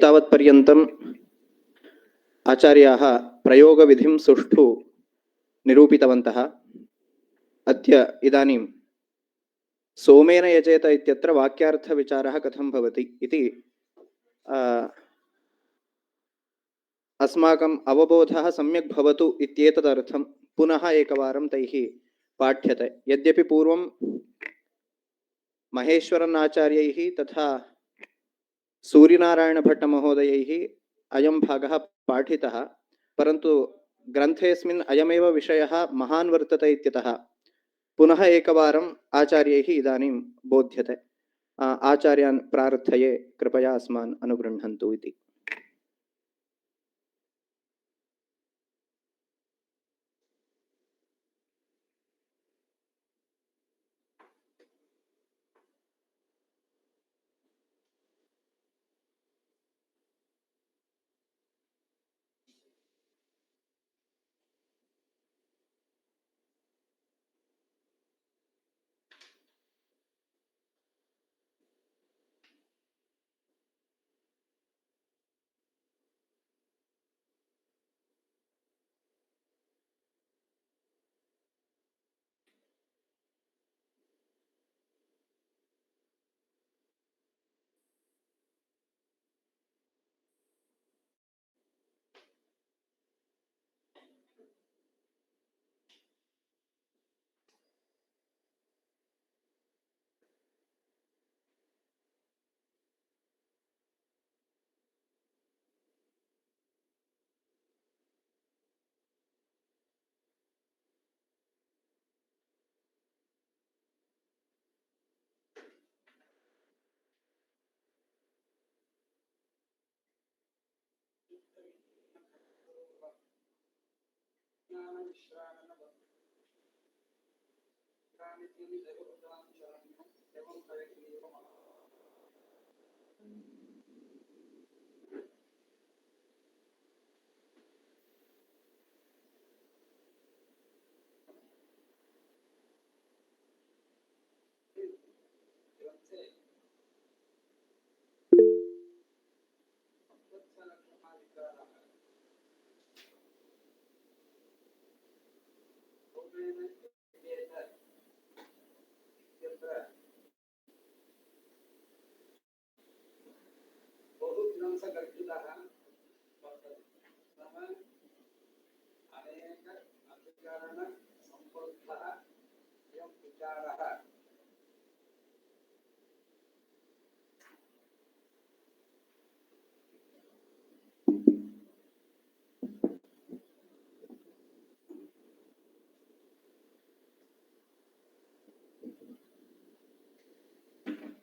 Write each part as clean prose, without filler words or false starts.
तावत्पर्यन्तम् आचार्याः प्रयोगविधिं सुष्ठु निरूपितवन्तः। अद्य इदानीं सोमेन यजेत इत्यत्र वाक्यार्थविचारः कथं भवति इति अस्माकम् अवबोधः सम्यक् भवतु इत्येतदर्थं पुनः एकवारं तैः पाठ्यते। यद्यपि पूर्वं महेश्वरनाचार्यैः तथा सूर्यनारायणभट्टमहोदयैः अयं भागः पाठितः, परन्तु ग्रन्थेऽस्मिन् अयमेव विषयः महान् वर्तते इत्यतः पुनः एकवारम् आचार्यैः इदानीं बोध्यते। आचार्यान् प्रार्थये कृपया अस्मान् अनुगृह्णन्तु इति।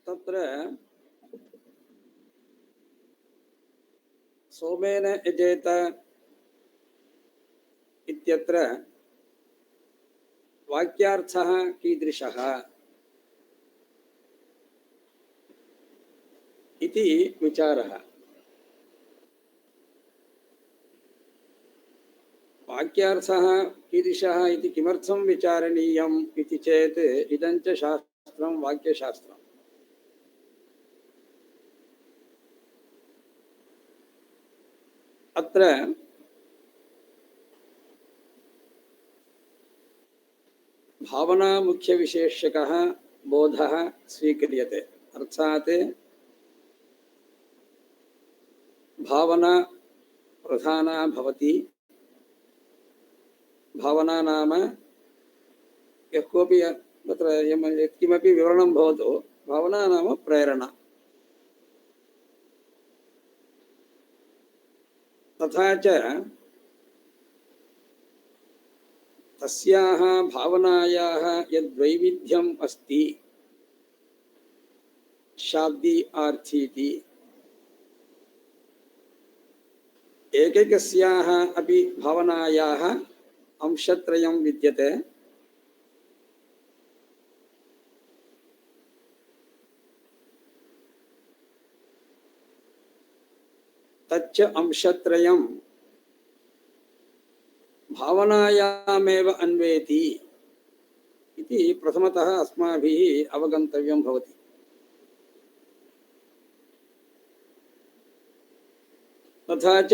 तत्र सोमेन यजेत इत्यत्र वाक्यार्थः कीदृशः इति विचारः। वाक्यार्थः कीदृशः इति किमर्थं विचारणीयम् इति चेत् इदं च शास्त्रं वाक्यशास्त्रम्। अत्र भावना मुख्यविशेषकः बोधः स्वीक्रियते, अर्थात् भावना प्रधाना भवति। भावना नाम यः कोऽपि तत्र यत्किमपि विवरणं भवतु, भावना नाम प्रेरणा। तथा च तस्याः भावनायाः यद्वैविध्यम् अस्ति शाब्दी आर्थीति, एकैकस्याः अपि भावनायाः अंशत्रयं विद्यते। तच्च अंशत्रयं भावनायामेव अन्वेति इति प्रथमतः अस्माभिः अवगन्तव्यं भवति। तथा च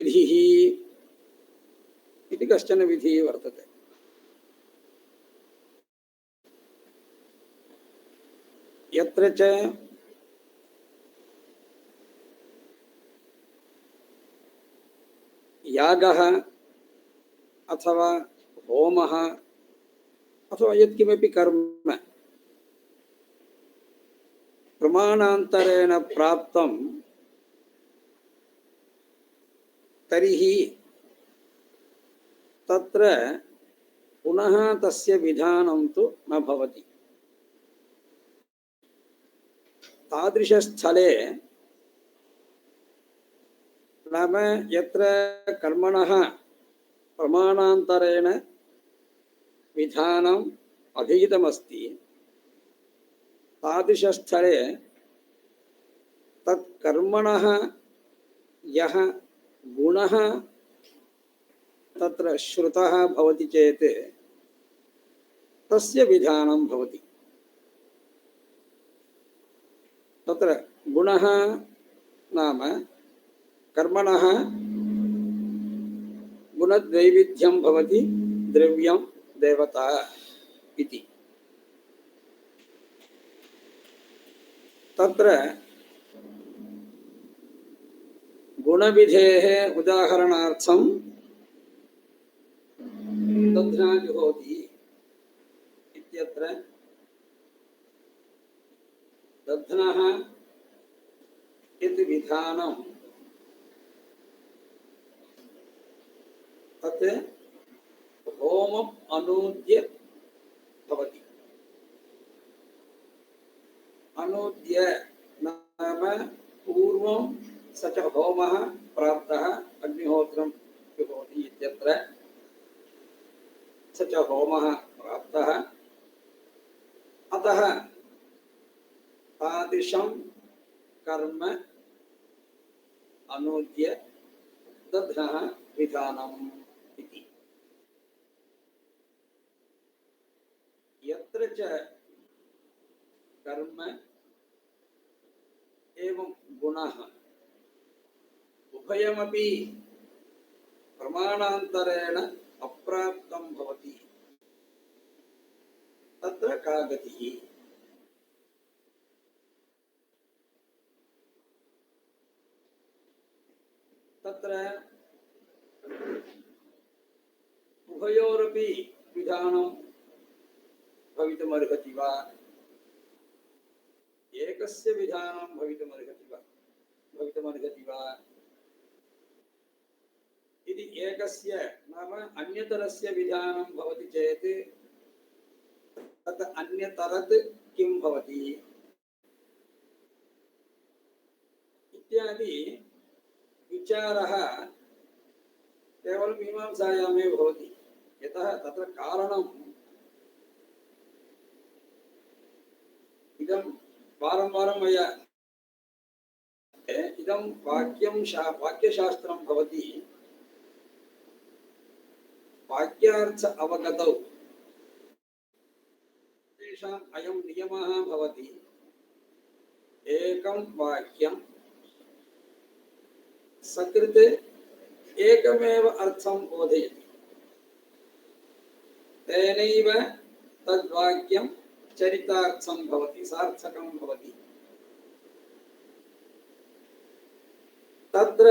विधिः इति कश्चन विधिः वर्तते। यत्र च यागः अथवा होमः अथवा यत्किमपि कर्म प्रमाणान्तरेण प्राप्तं तर्हि तत्र पुनः तस्य विधानं तु न भवति। तादृशस्थले नाम यत्र कर्मणः प्रमाणान्तरेण विधानम् अधीतमस्ति तादृशस्थले तत्कर्मणः यः गुणः तत्र श्रुतः भवति चेत् तस्य विधानं भवति। तत्र गुणः नाम कर्मणः गुणद्वैविध्यं भवति द्रव्यं देवता इति। तत्र गुणविधेः उदाहरणार्थं दध्ना जुहोति इत्यत्र दध्नः यत् विधानं तत् होमम् अनूद्य भवति। अनूद्य नाम पूर्वं स च होमः प्राप्तः अग्निहोत्रं जुहोति इत्यत्र स च होमः प्राप्तः अतः तादृशं कर्म अनूद्य दध्नः विधानम् इति। यत्र च कर्म एवं गुणः उभयमपि प्रमाणान्तरेण अप्राप्तं भवति तत्र का गतिः? तत्र उभयोरपि विधानं भवितुमर्हति वा एकस्य विधानं भवितुमर्हति वा यदि एकस्य नाम अन्यतरस्य विधानं भवति चेत् तत् अन्यतरत् किं भवति इत्यादि विचारः केवलं मीमांसायामेव भवति। यतः तत्र कारणम् इदं वारं वारं मया इदं वाक्यशास्त्रं भवति। वाक्यार्थ अवगतौ तेषाम् अयं नियमः भवति। एकं वाक्यं सकृत् एकमेव अर्थं बोधयति तेनैव तद्वाक्यं चरितार्थं भवति सार्थकं भवति। तत्र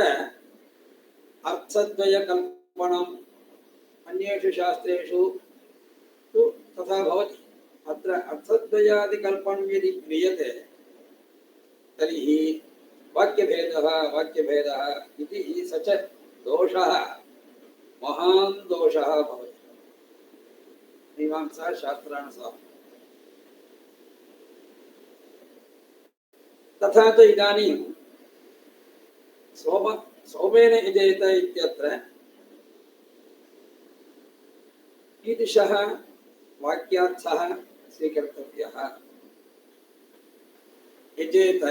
अर्थद्वयकल्पनम् अन्येषु शास्त्रेषु तु तथा भवति। अत्र अर्थद्वयादिकल्पनं यदि क्रियते तर्हि वाक्यभेदः इति स च दोषः महान् दोषः भवति मीमांसा शास्त्रानुसारम्। तथा च इदानीं सोमेन यजेत इत्यत्र कीदृशः वाक्यार्थः स्वीकर्तव्यः? यजेत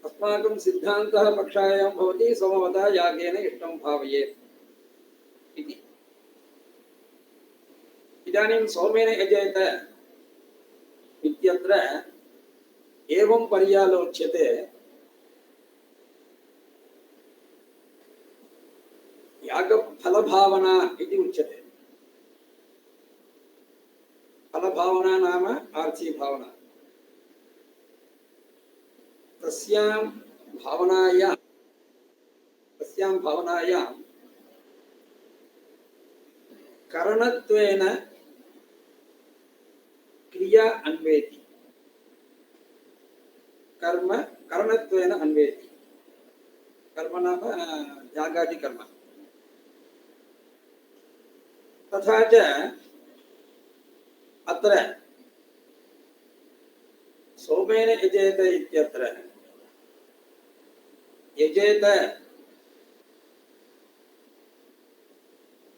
अस्माकं सिद्धान्तः पक्षायां भवति सोमवतः यागेन इष्टं भावयेत् इति। इदानीं सोमेन यजेत इत्यत्र एवं पर्यालोच्यते यागफलभावना इति उच्यते। फलभावना नाम आर्ची भावना। तस्यां भावनायां करणत्वेन क्रिया अन्वेति। कर्म करणत्वेन अन्वेति। कर्म नाम यागादि कर्म। तथा च अत्र सोमेन यजेत इत्यत्र यजेत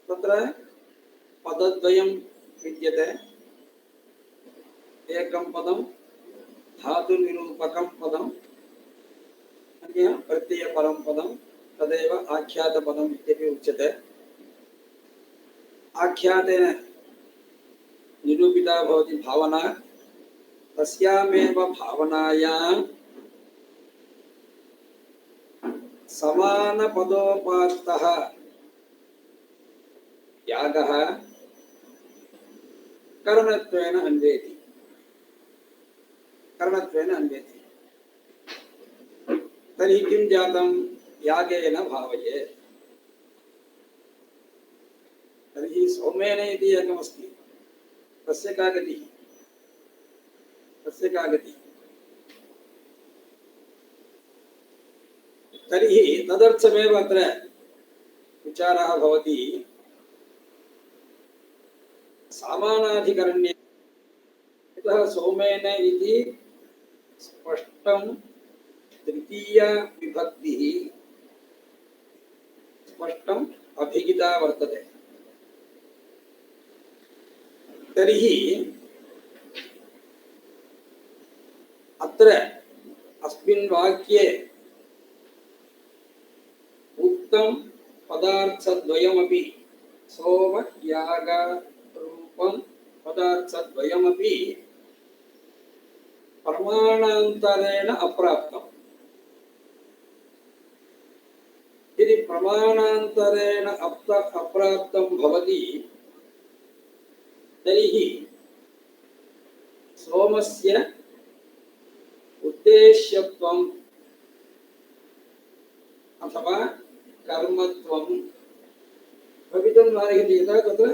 तत्र पदद्वयं विद्यते। एकं पदं धातुनिरूपकं पदम्, अन्यः प्रत्ययपरं पदं, तदेव आख्यातपदम् इत्यपि उच्यते। आख्यातेन निरूपिता भवति भावना। तस्यामेव भावनायां समानपदोपात्तः यागः करणत्वेन अन्वेति। तर्हि किं जातं? यागेन भावये। तर्हि सोमेन इति एकमस्ति, तस्य का गतिः? तर्हि तदर्थमेव अत्र विचारः भवति। सामानाधिकरण्ये यतः सोमेन इति स्पष्टं तृतीया विभक्तिः स्पष्टम् अभिहिता वर्तते। तर्हि अत्र अस्मिन् वाक्ये उक्तं पदार्थद्वयमपि सोमयागरूपं पदार्थद्वयमपि प्रमाणान्तरेण अप्राप्तम्। यदि प्रमाणान्तरेण अप्राप्तं भवति तर्हि सोमस्य उद्देश्यत्वम् अथवा कर्मत्वं भवितुं नार्हति। यतः तत्र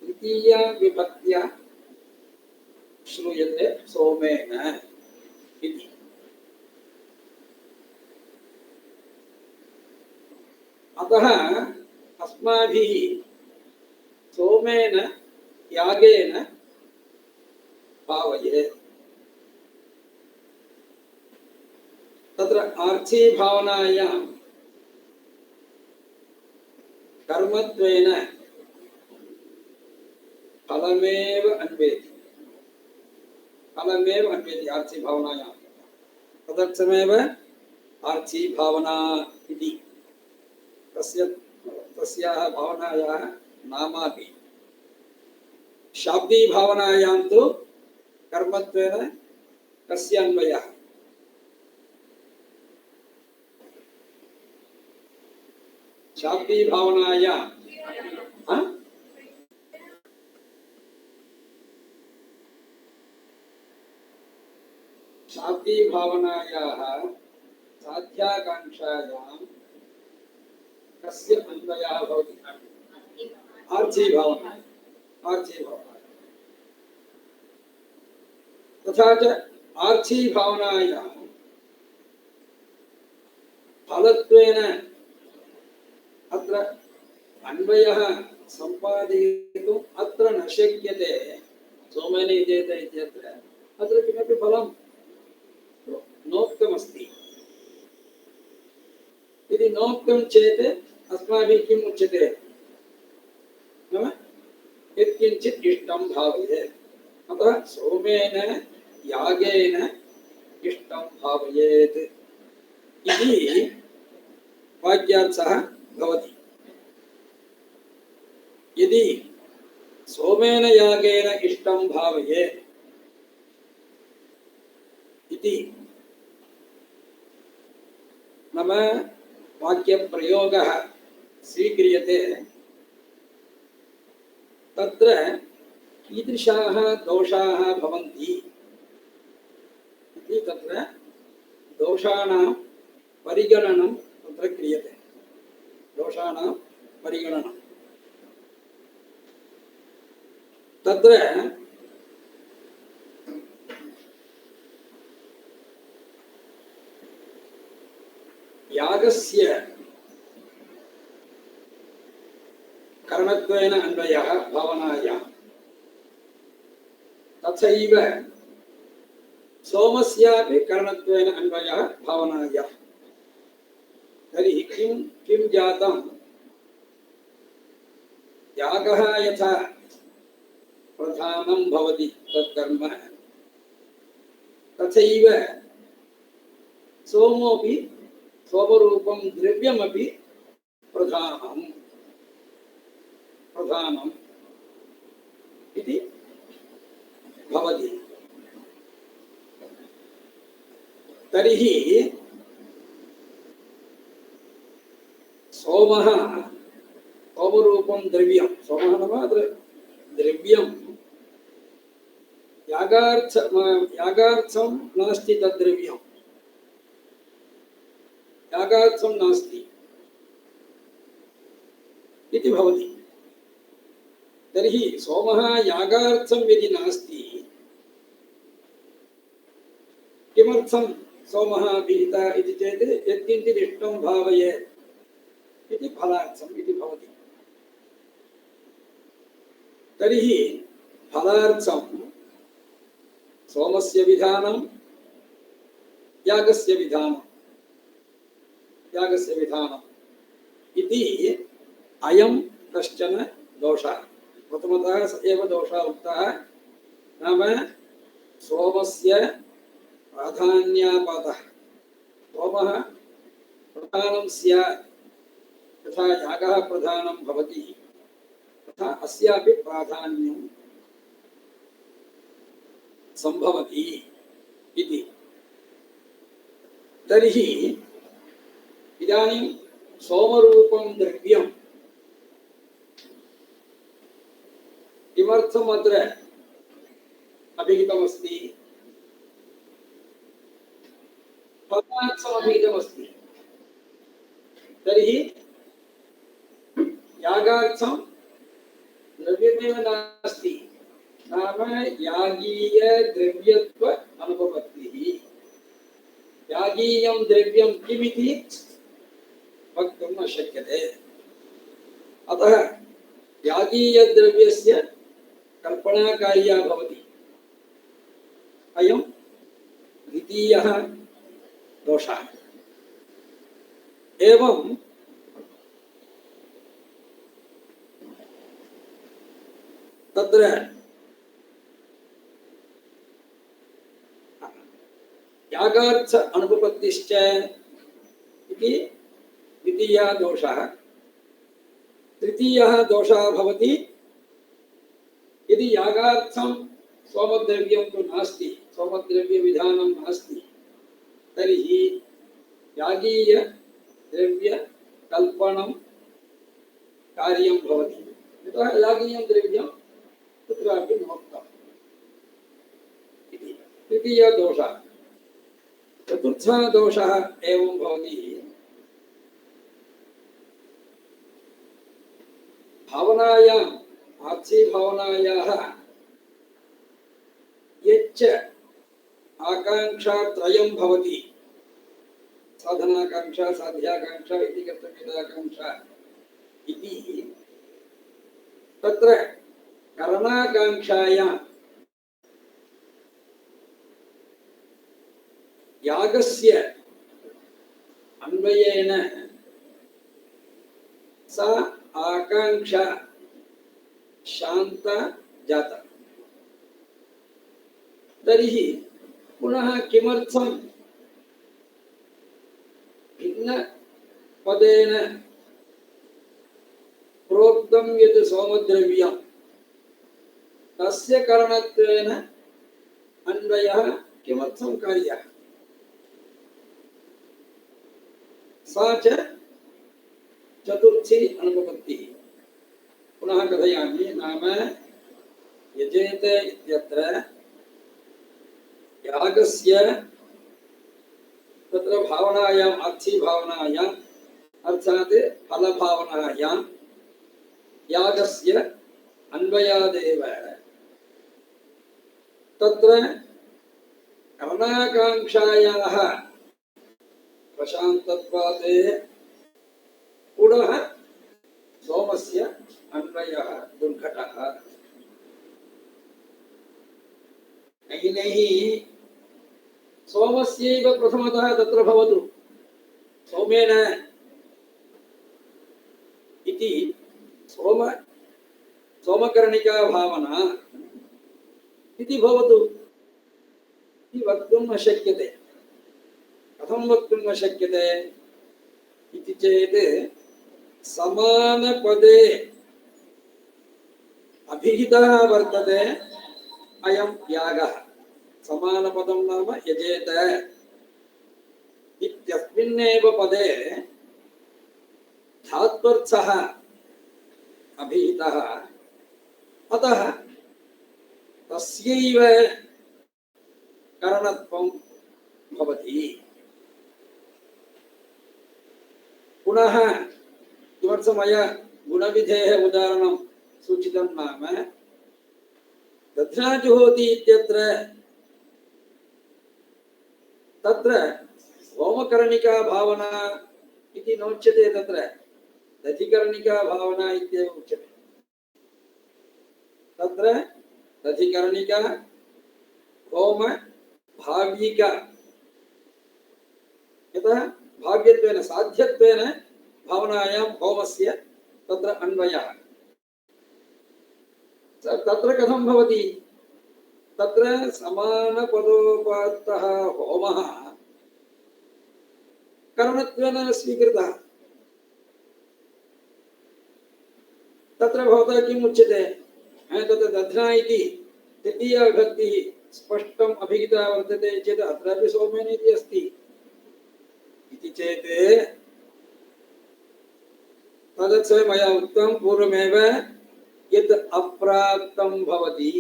तृतीया विभक्त्या श्रूयते सोमेन इति। अतः अस्माभिः सोमेन यागेन भावये। तत्र आर्ची भावनायां कर्मत्वेन फलमेव अन्वेति। आर्ची भावनायां तदर्थमेव आर्ची भावना इति तस्याः भावनायाः नामापि। शाब्दी भावनायां तु कर्मत्वेन कस्य अन्वयः? शाब्दी भावनायां शाब्दी भावनायाः साध्याकांक्षायां कस्य अन्वयः भवति? आर्ची भावना। तथा च आर्ची भावनायां फलत्वेन अत्र अन्वयः सम्पादयितुम् अत्र न शक्यते। सोमेन यजेत इत्यत्र अत्र किमपि फलं नोक्तमस्ति। यदि नोक्तं चेत् अस्माभिः किम् उच्यते? नाम यत्किञ्चित् इष्टं भावयेत्। अतः सोमेन यागेन इष्टं भावयेत् इति वाक्यार्थः भवति। यदि सोमेन यागेन इष्टं भावयेत् इति नाम वाक्यप्रयोगः स्वीक्रियते तत्र कीदृशाः दोषाः भवन्ति इति तत्र दोषाणां परिगणनं तत्र क्रियते। दोषाणां परिगणनं तत्र यागस्य करणत्वेन अन्वयः भावनायां तथैव सोमस्यापि करणत्वेन अन्वयः भावनायां। तर्हि किं जातं यागः यथा प्रधानं भवति तत्कर्म तथैव सोमोऽपि सोमरूपं द्रव्यमपि प्रधानम् इति भवति। तर्हि सोमः सोमरूपं द्रव्यं सोमः नाम अत्र द्रव्यं यागार्थं नास्ति तद्द्रव्यं यागार्थं नास्ति इति भवति। तर्हि सोमः यागार्थं यदि नास्ति किमर्थं सोमः विहितः इति चेत् यत्किञ्चित् इष्टं भावयेत् इति फलार्थम् इति भवति। तर्हि फलार्थं सोमस्य विधानं यागस्य विधानम् इति अयं कश्चन दोषः। प्रथमतः स एव दोषः उक्तः नाम सोमस्य प्राधान्यापातः। सोमः प्रधानं स्यात् यथा यागः प्रधानं भवति तथा अस्यापि प्राधान्यं सम्भवति इति। तर्हि इदानीं सोमरूपं द्रव्यं किमर्थम् अत्र अभिहितमस्ति? फलार्थम् अभिहितमस्ति। तर्हि यागार्थं द्रव्यमेव नास्ति नाम यागीय द्रव्यत्व अनुपपत्तिः। यागीयं द्रव्यं किमिति वक्तुं न शक्यते। अतः यागीयद्रव्यस्य कल्पना कार्या भवति। अयं द्वितीयः दोषः। एवं तत्र यागार्थ अनुपपत्तिश्च इति द्वितीयः दोषः। तृतीयः दोषः भवति यदि यागार्थं सोमद्रव्यं तु नास्ति सोमद्रव्यविधानं नास्ति तर्हि यागीयद्रव्यकल्पनं कार्यं भवति। यतः यागीयं द्रव्यं तत्रापि नोक्तम् इति तृतीयः दोषः। चतुर्थः दोषः एवं भवति भावनायाम् आर्ची भावनायाः यच्च आकांक्षा भवति साधनाकांक्षा साध्याकांक्षा इति कर्तव्यताकांक्षा इति तत्र करणाकांक्षायां यागस्य अन्वयेन सा आकांक्षा शांता जाता। तर्हि पुनः किमर्थं भिन्न पदेन प्रोक्तं यत् सोमद्रव्यं तस्य करणत्वेन अन्वयः किमर्थं कार्यः सा च चतुर्थी अनुपपत्तिः। पुनः कथयामि नाम यजेत इत्यत्र यागस्य तत्र भावनायाम् अर्थी भावनायाम् अर्थात् फलभावनायां यागस्य अन्वयादेव तत्र करणाकांक्षायाः प्रशान्तत्वात् पुनः सोमस्य अन्वयः दुर्घटः। नहि सोमस्यैव प्रथमतः तत्र भवतु सौमेन इति सोमकर्णिका भावना इति भवतु इति वक्तुं न शक्यते। कथं वक्तुं न शक्यते इति चेत् समानपदे अभिहितः वर्तते अयं यागः। समानपदं नाम यजेत इत्यस्मिन्नेव पदे धात्वर्थः अभिहितः अतः तस्यैव करणत्वं भवति। पुनः किमर्थं मया गुणविधेः उदाहरणं सूचितं नाम दध्नाजुहोति इत्यत्र तत्र होमकर्णिका भावना इति नोच्यते, तत्र दधिकर्णिका भावना इत्येव उच्यते। तत्र दधिकर्णिका होम भाव्यिका यतः भाव्यत्वेन साध्यत्वेन भावनायां होमस्य तत्र अन्वयः। तत्र कथं भवति तत्र समानपदोपात्तः होमः करणत्वेन स्वीकृतः। तत्र भवता किम् उच्यते तत्र दध्ना इति तृतीया विभक्तिः स्पष्टम् अभिहिता वर्तते चेत् अत्रापि सौमेन इति अस्ति इति चेत् तदत् मया उक्तं पूर्वमेव यत् अप्राप्तं भवति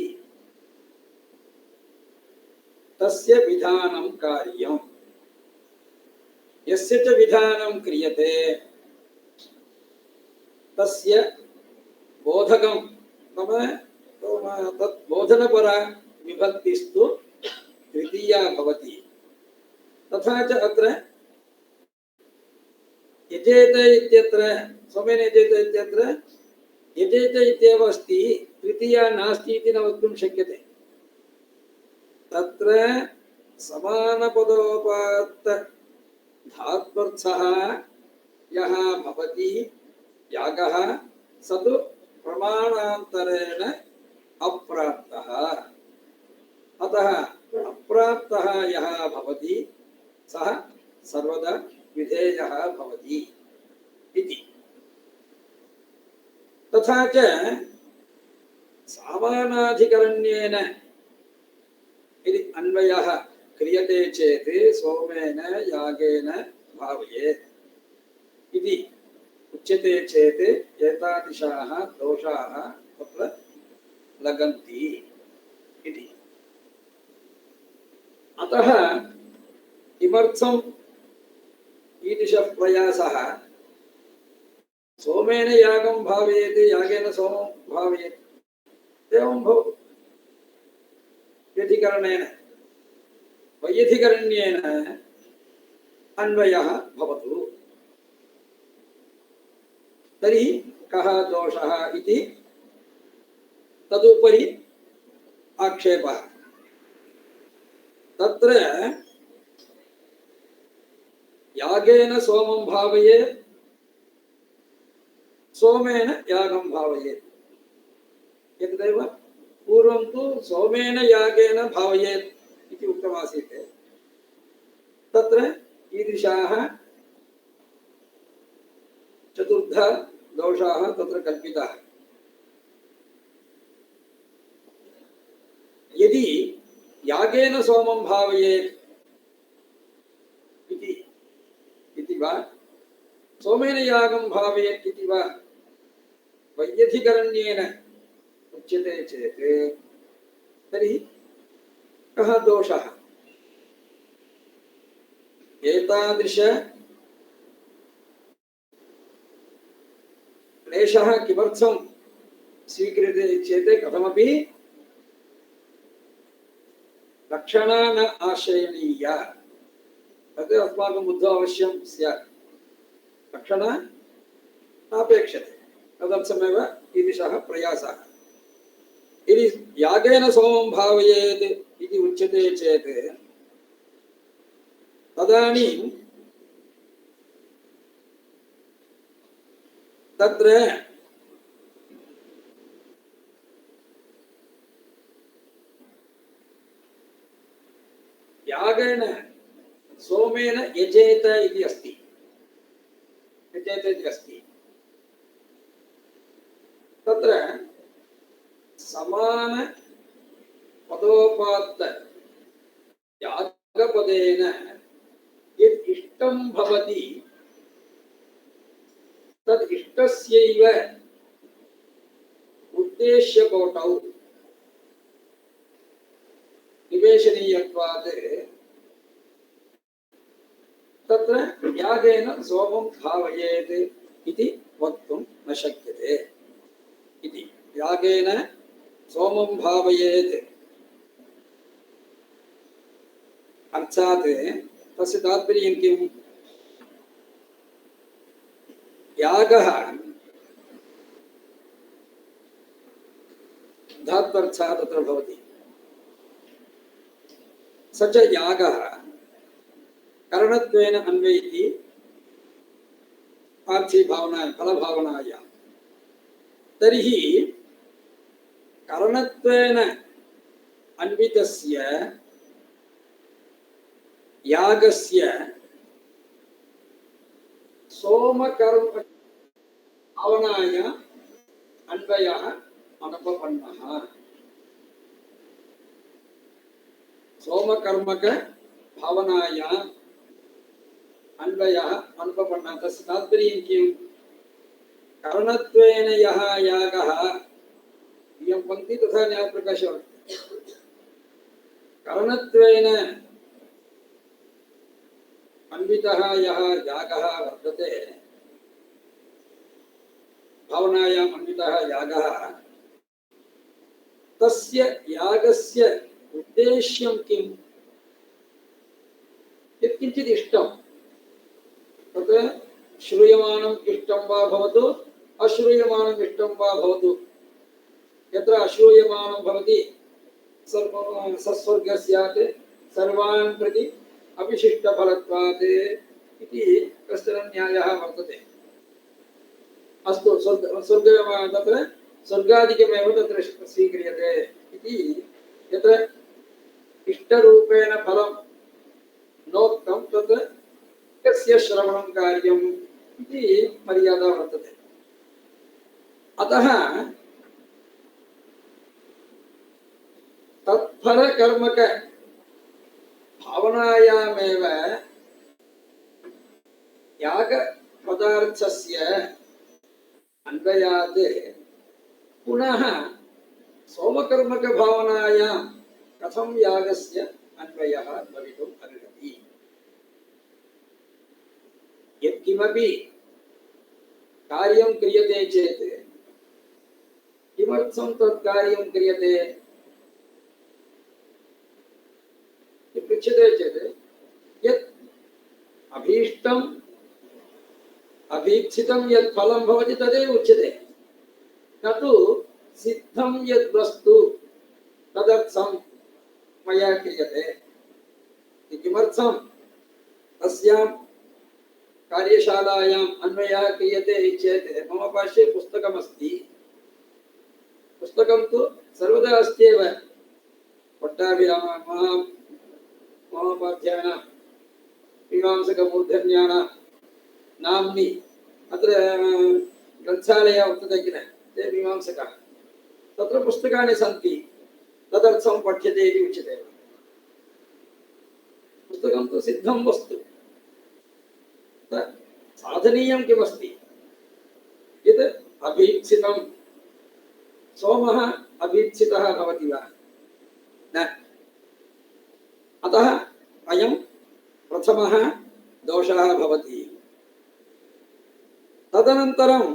तस्य विधानं कार्यं। यस्य च विधानं क्रियते तस्य बोधकं नाम तत् बोधनपरा विभक्तिस्तु तृतीया भवति। तथा च अत्र यजेत इत्यत्र सोमेन यजेत इत्यत्र यजेत इत्येव अस्ति, तृतीया नास्ति इति न वक्तुं शक्यते। तत्र समानपदोपात्त धात्वर्थः यः भवति यागः स तु प्रमाणान्तरेण अप्राप्तः। अतः अप्राप्तः यः भवति सः सर्वदा विधेयः भवति इति। तथा च सामानाधिकरण्येन यदि अन्वयः क्रियते चेत् सोमेन यागेन भावयेत् इति उच्यते चेत् एतादृशाः दोषाः तत्र लगन्ति इति। अतः किमर्थम् ईदृशः प्रयासः सोमेन यागं भावयेत् यागेन सोमं भावयेत् एवं भवतु। व्यधिकरणेन वैयधिकरण्येन अन्वयः भवतु तर्हि कः दोषः इति तदुपरि आक्षेपः। तत्र यागेन सोमं भावयेत् सोमेन यागं भावयेत्। एतदेव पूर्वं तु सोमेन यागेन भावयेत् इति उक्तमासीत्। तत्र ईदृशाः चतुर्धा दोषाः तत्र कल्पिताः। यदि यागेन सोमं भावयेत् इति वा सोमेन यागं भावयेत् इति वा वैयधिकरण्येन उच्यते चेत् तर्हि कः दोषः? एतादृश क्लेशः किमर्थं स्वीक्रियते चेत् कथमपि लक्षणा न आश्रयणीया। तत् अस्माकं बुद्धौ अवश्यं स्यात्। लक्षणा नापेक्षते, तदर्थमेव ईदृशः प्रयासः। यदि यागेन सोमं भावयेत् इति उच्यते चेत् तदानीं तत्र यागेन सोमेन यजेत इति अस्ति। यजेत इति अस्ति। तत्र समान पदोपात्त यागपदेन यत् इष्टं भवति तद् इष्टस्यैव उद्देश्यकोटौ निवेशनीयत्वात् तत्र यागेन सोमं भावयेत् इति वक्तुं न शक्यते इति। यागेन सोमं भावयेत् अर्थात् तस्य तात्पर्यं किम्? यागः धात्वर्थः तत्र भवति। स च यागः करणत्वेन अन्वयति पार्थिभावनाय फलभावनायां। तर्हि करणत्वेन अन्वितस्य यागस्य सोमकर्म भावनाय अन्वयः अनुपपन्नः। सोमकर्मक भावनायां अन्वयः अनुपपन्नः। तस्य तात्पर्यं किम्? करणत्वेन यः यागः, इयं पङ्क्ति तथा न्यायप्रकाशः वर्तते। करणत्वेन अन्वितः यः यागः वर्तते, भावनायाम् अन्वितः यागः, तस्य यागस्य उद्देश्यं किम्? यत्किञ्चित् इष्टं तत्र श्रूयमाणम् इष्टं वा भवतु अश्रूयमाणम् इष्टं वा भवतु। यत्र अश्रूयमाणं भवति सस्वर्गः स्यात् सर्वान् प्रति अविशिष्टफलत्वात् इति कश्चन न्यायः वर्तते। अस्तु, स्वर्ग तत्र स्वर्गादिकमेव तत्र स्वीक्रियते इति। यत्र इष्टरूपेण फलं नोक्तं तत्र कस्य श्रवणं कार्यम् इति मर्यादा वर्तते। अतः तत्फलकर्मक भावनायामेव यागपदार्थस्य अन्वयात् पुनः सोमकर्मक भावनायां कथं यागस्य अन्वयः भवितुम् अर्हति? यत्किमपि कार्यं क्रियते चेत् किमर्थं तत् कार्यं क्रियते इति पृच्छ्यते चेत् यत् अभीष्टम् अभीप्सितं यत् फलं भवति तदेव उच्यते, न तु सिद्धं यद् वस्तु तदर्थं मया क्रियते। किमर्थं तस्यां कार्यशालायाम् अन्वयः क्रियते चेत् मम पार्श्वे पुस्तकमस्ति। पुस्तकं तु सर्वदा अस्ति एव। पट्टाभिरामोपाध्यायानां मीमांसकमूर्धन्यानां नाम्नि अत्र ग्रन्थालयः वर्तते किल, ते मीमांसकाः, तत्र पुस्तकानि सन्ति, तदर्थं पठ्यते इति उच्यते। पुस्तकं तु सिद्धं वस्तु, साधनीयं किमस्ति यत् अभीप्सितं सोमः अभीप्सितः भवति वा न, अतः अयं प्रथमः दोषः भवति। तदनन्तरं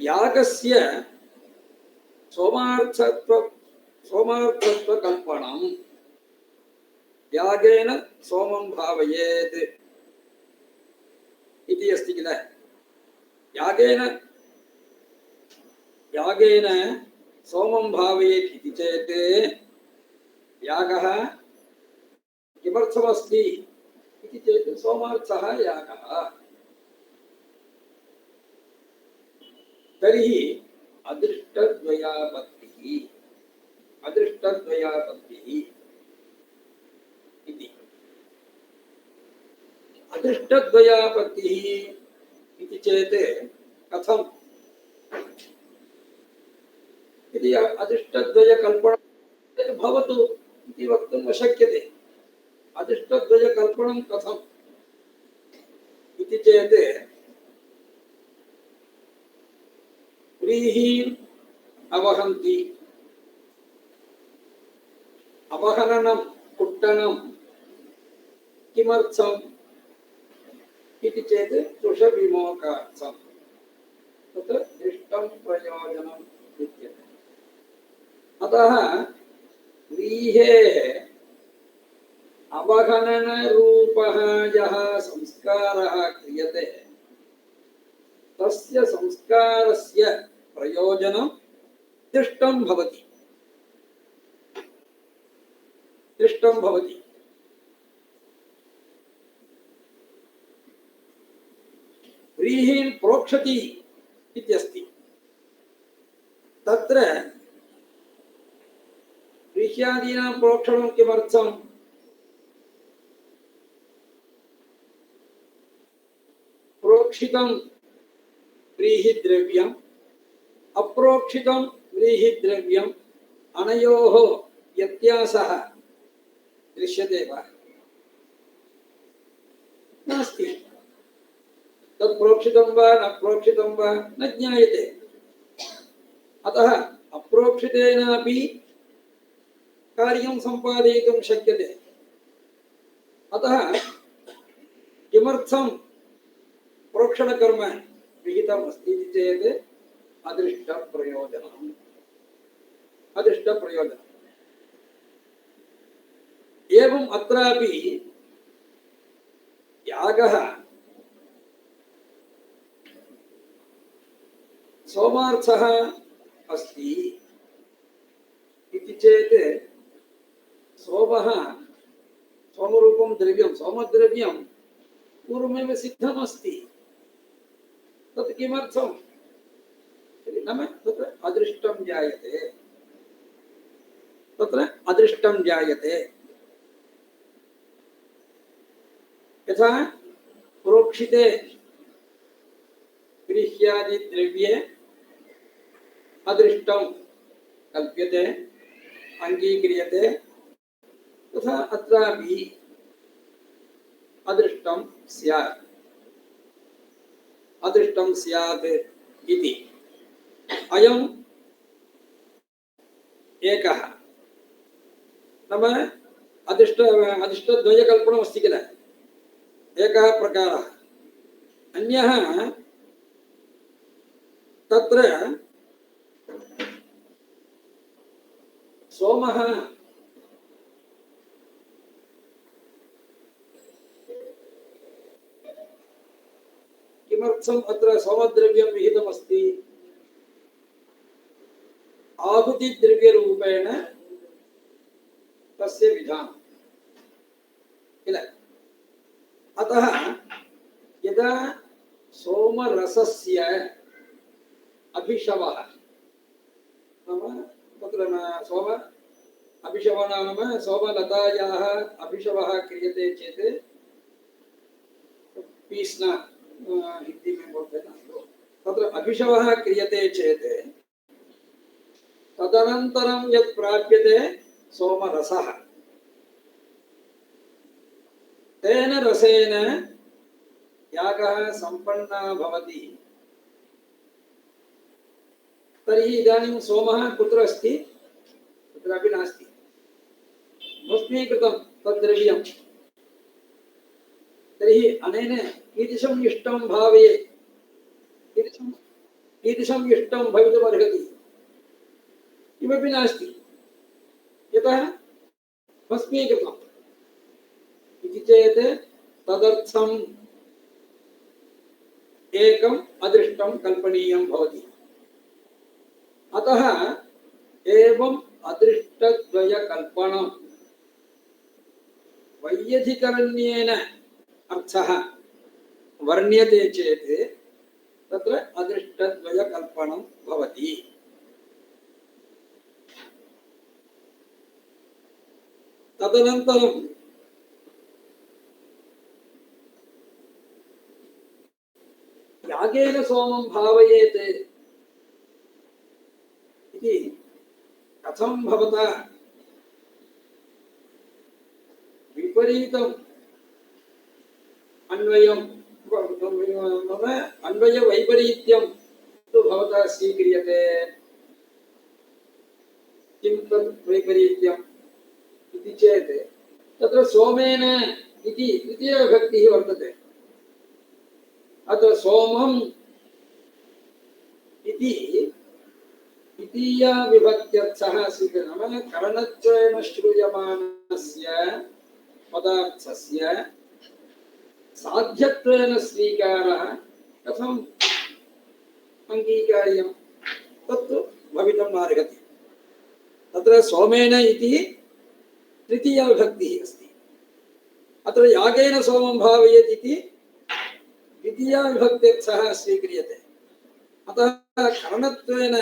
यागस्य सोमार्थत्वकल्पणं यागेन सोमं भावयेत् इति अस्ति किल। यागेन सोमं भावयेत् इति चेत् यागः किमर्थमस्ति इति चेत् सोमार्थः यागः। तर्हि अदृष्टद्वयापत्तिः इति। अदृष्टद्वयापत्तिः इति चेत् कथम् इति अदृष्टद्वयकल्पना भवतु इति वक्तुं न शक्यते। अदृष्टद्वयकल्पनं कथम् इति चेत् व्रीहीन् अवहन्ति, अवहननं कुट्टनं किमर्थम् इति चेत् दोषविमोकार्थं, तत्र दृष्टं प्रयोजनं विद्यते। अतः व्रीहेः अवहननरूपः यः संस्कारः क्रियते तस्य संस्कारस्य प्रयोजनं दृष्टं भवति। व्रीहीन् प्रोक्षति इत्यस्ति, तत्र व्रीह्यादीनां प्रोक्षणं किमर्थम्? प्रोक्षितं व्रीहिद्रव्यम् अप्रोक्षितं व्रीहिद्रव्यम् अनयोः व्यत्यासः दृश्यते वा? नास्ति। तत् प्रोक्षितं वा न प्रोक्षितं वा न ज्ञायते। अतः अप्रोक्षितेनापि कार्यं सम्पादयितुं शक्यते। अतः किमर्थं प्रोक्षणकर्म विहितम् अस्ति इति चेत् अदृष्टप्रयोजनम्। एवम् अत्रापि यागः सोमार्थः अस्ति इति चेत् सोमरूपं द्रव्यं, सोमद्रव्यं पूर्वमेव सिद्धमस्ति, तत् किमर्थं? नाम तत्र अदृष्टं जायते। यथा प्रोक्षिते व्रीह्यादिद्रव्ये अदृष्टं कल्प्यते, अङ्गीक्रियते, तथा अत्रापि अदृष्टं स्यात् इति। अयम् एकः, नाम अदृष्टद्वयकल्पनमस्ति किल, एकः प्रकारः। अन्यः तत्र सोमः किमर्थम् अत्र सोमद्रव्यं विहितमस्ति? आहुतिद्रव्यरूपेण तस्य विधानं किल। अतः यदा सोमरसस्य अभिषवः, नाम तत्र सोम अभिषवः नाम सोमलतायाः अभिषवः क्रियते चेत् पीस्ना हिंदी में बोलते हैं ना, तत्र अभिषवः क्रियते चेत् तदनन्तरं यत् प्राप्यते सोमरसः, तेन रसेन यागः सम्पन्नः भवति तर्हि इदानीं सोमः कुत्र अस्ति? कुत्रापि नास्ति। भस्मीकृतं तद्द्रव्यं। तर्हि अनेन कीदृशम् इष्टं भावयेत्? कीदृशम् इष्टं भवितुमर्हति? किमपि नास्ति। यतः भस्मीकृतम् इति चेत् तदर्थम् एकम् अदृष्टं कल्पनीयं भवति। अतः एवम् अदृष्टद्वयकल्पनं वैयधिकरण्येन अर्थः वर्ण्यते चेत् तत्र अदृष्टद्वयकल्पनं भवति। तदनन्तरं यागेन सोमं भावयेत् इति कथं भवता विपरीतम् अन्वयं मम अन्वयवैपरीत्यं तु भवता स्वीक्रियते। किं तत् वैपरीत्यम् इति चेत् तत्र सोमेन इति तृतीयविभक्तिः वर्तते। अत्र सोमम् इति द्वितीया विभक्त्यर्थः स्वीक्रियते। नाम करणत्वेन श्रूयमाणस्य पदार्थस्य साध्यत्वेन स्वीकारः कथम् अङ्गीकार्यं? तत्तु भवितुं नार्हति। तत्र सोमेन इति तृतीया विभक्तिः अस्ति। अत्र यागेन सोमं भावयेत् इति द्वितीया विभक्त्यर्थः स्वीक्रियते। अतः करणत्वेन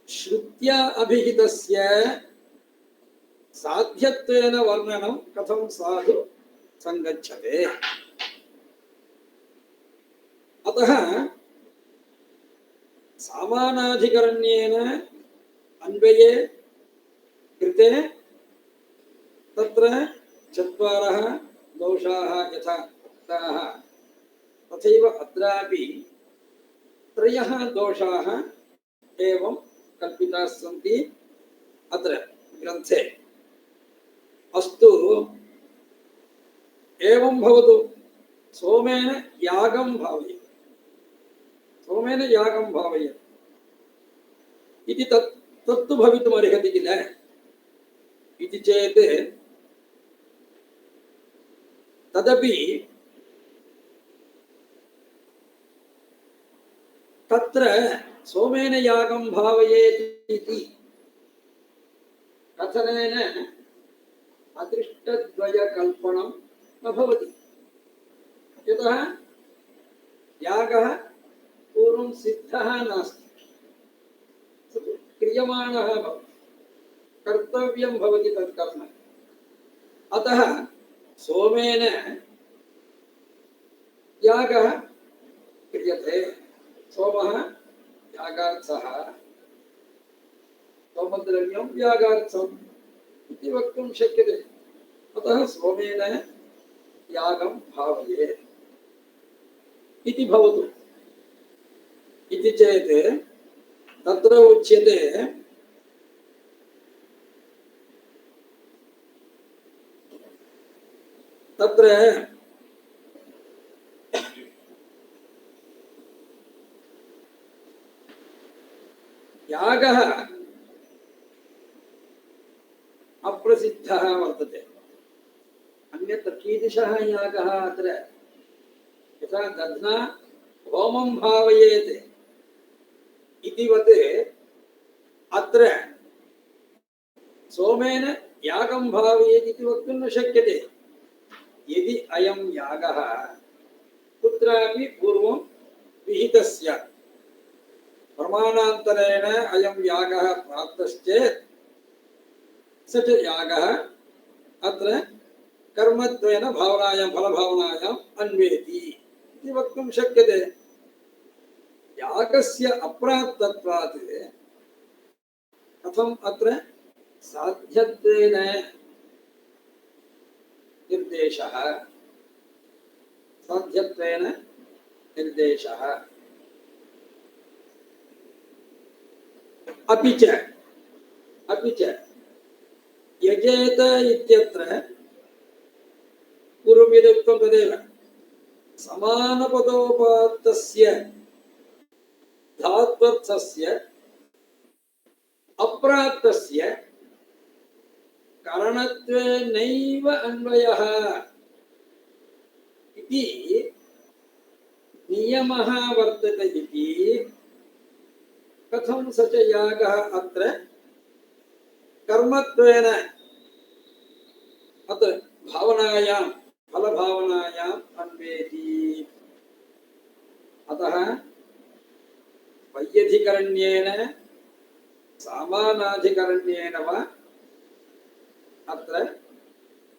श्रुत्या अभिहितस्य साध्यत्वेन वर्णनं कथं साधु संगच्छते? अतः सामानाधिकरण्येन अन्वये कृते तत्र चत्वारः दोषाः यथा उक्ताः तथैव अत्रापि त्रयः दोषाः एवं कल्पिताः सन्ति अत्र ग्रन्थे। अस्तु, एवं भवतु। सोमेन यागं भावयेत्, सोमेन यागं भावयेत् इति तत्तु भवितुमर्हति किल इति चेत् तदपि तत्र सोमेन यागं भावयेत् इति कथनेन अदृष्टद्वयकल्पनं न भवति। यतः यागः पूर्वं सिद्धः नास्ति, क्रियमाणः भवति, कर्तव्यं भवति तत् कर्म। अतः सोमेन यागः क्रियते। सोमः यागार्थः, सोमद्रव्यं यागार्थम् इति वक्तुं शक्यते। अतः सोमेन यागं भावयेत् इति भवतु। इति चेत् तत्र उच्यते तत्र यागः अप्रसिद्धः वर्तते। अन्यत्र कीदृशः यागः? अत्र यथा दध्ना होमं भावयेत् इतिवत् अत्र सोमेन यागं भावयेत् इति वक्तुं न शक्यते। यदि अयं यागः कुत्रापि पूर्वं विहितः स्यात्, प्रमाणान्तरेण अयं यागः प्राप्तश्चेत् स च यागः अत्र कर्मत्वेन भावनायां फलभावनायाम् अन्वेति इति वक्तुं शक्यते। यागस्य अप्राप्तत्वात् कथम् अत्र साध्यत्वेन निर्देशः साध्यत्वेन निर्देशः अपि च यजेत इत्यत्र पूर्वं यदुक्तं तदेव समानपदोपात्तस्य धात्वर्थस्य अप्राप्तस्य कारणत्वेनैव अन्वयः इति नियमः वर्तते इति कथं स च यागः अत्र कर्मत्वेन अत्र भावनायां फलभावनायाम् अन्वेति अतः वैयधिकरण्येन सामानाधिकरण्येन वा अत्र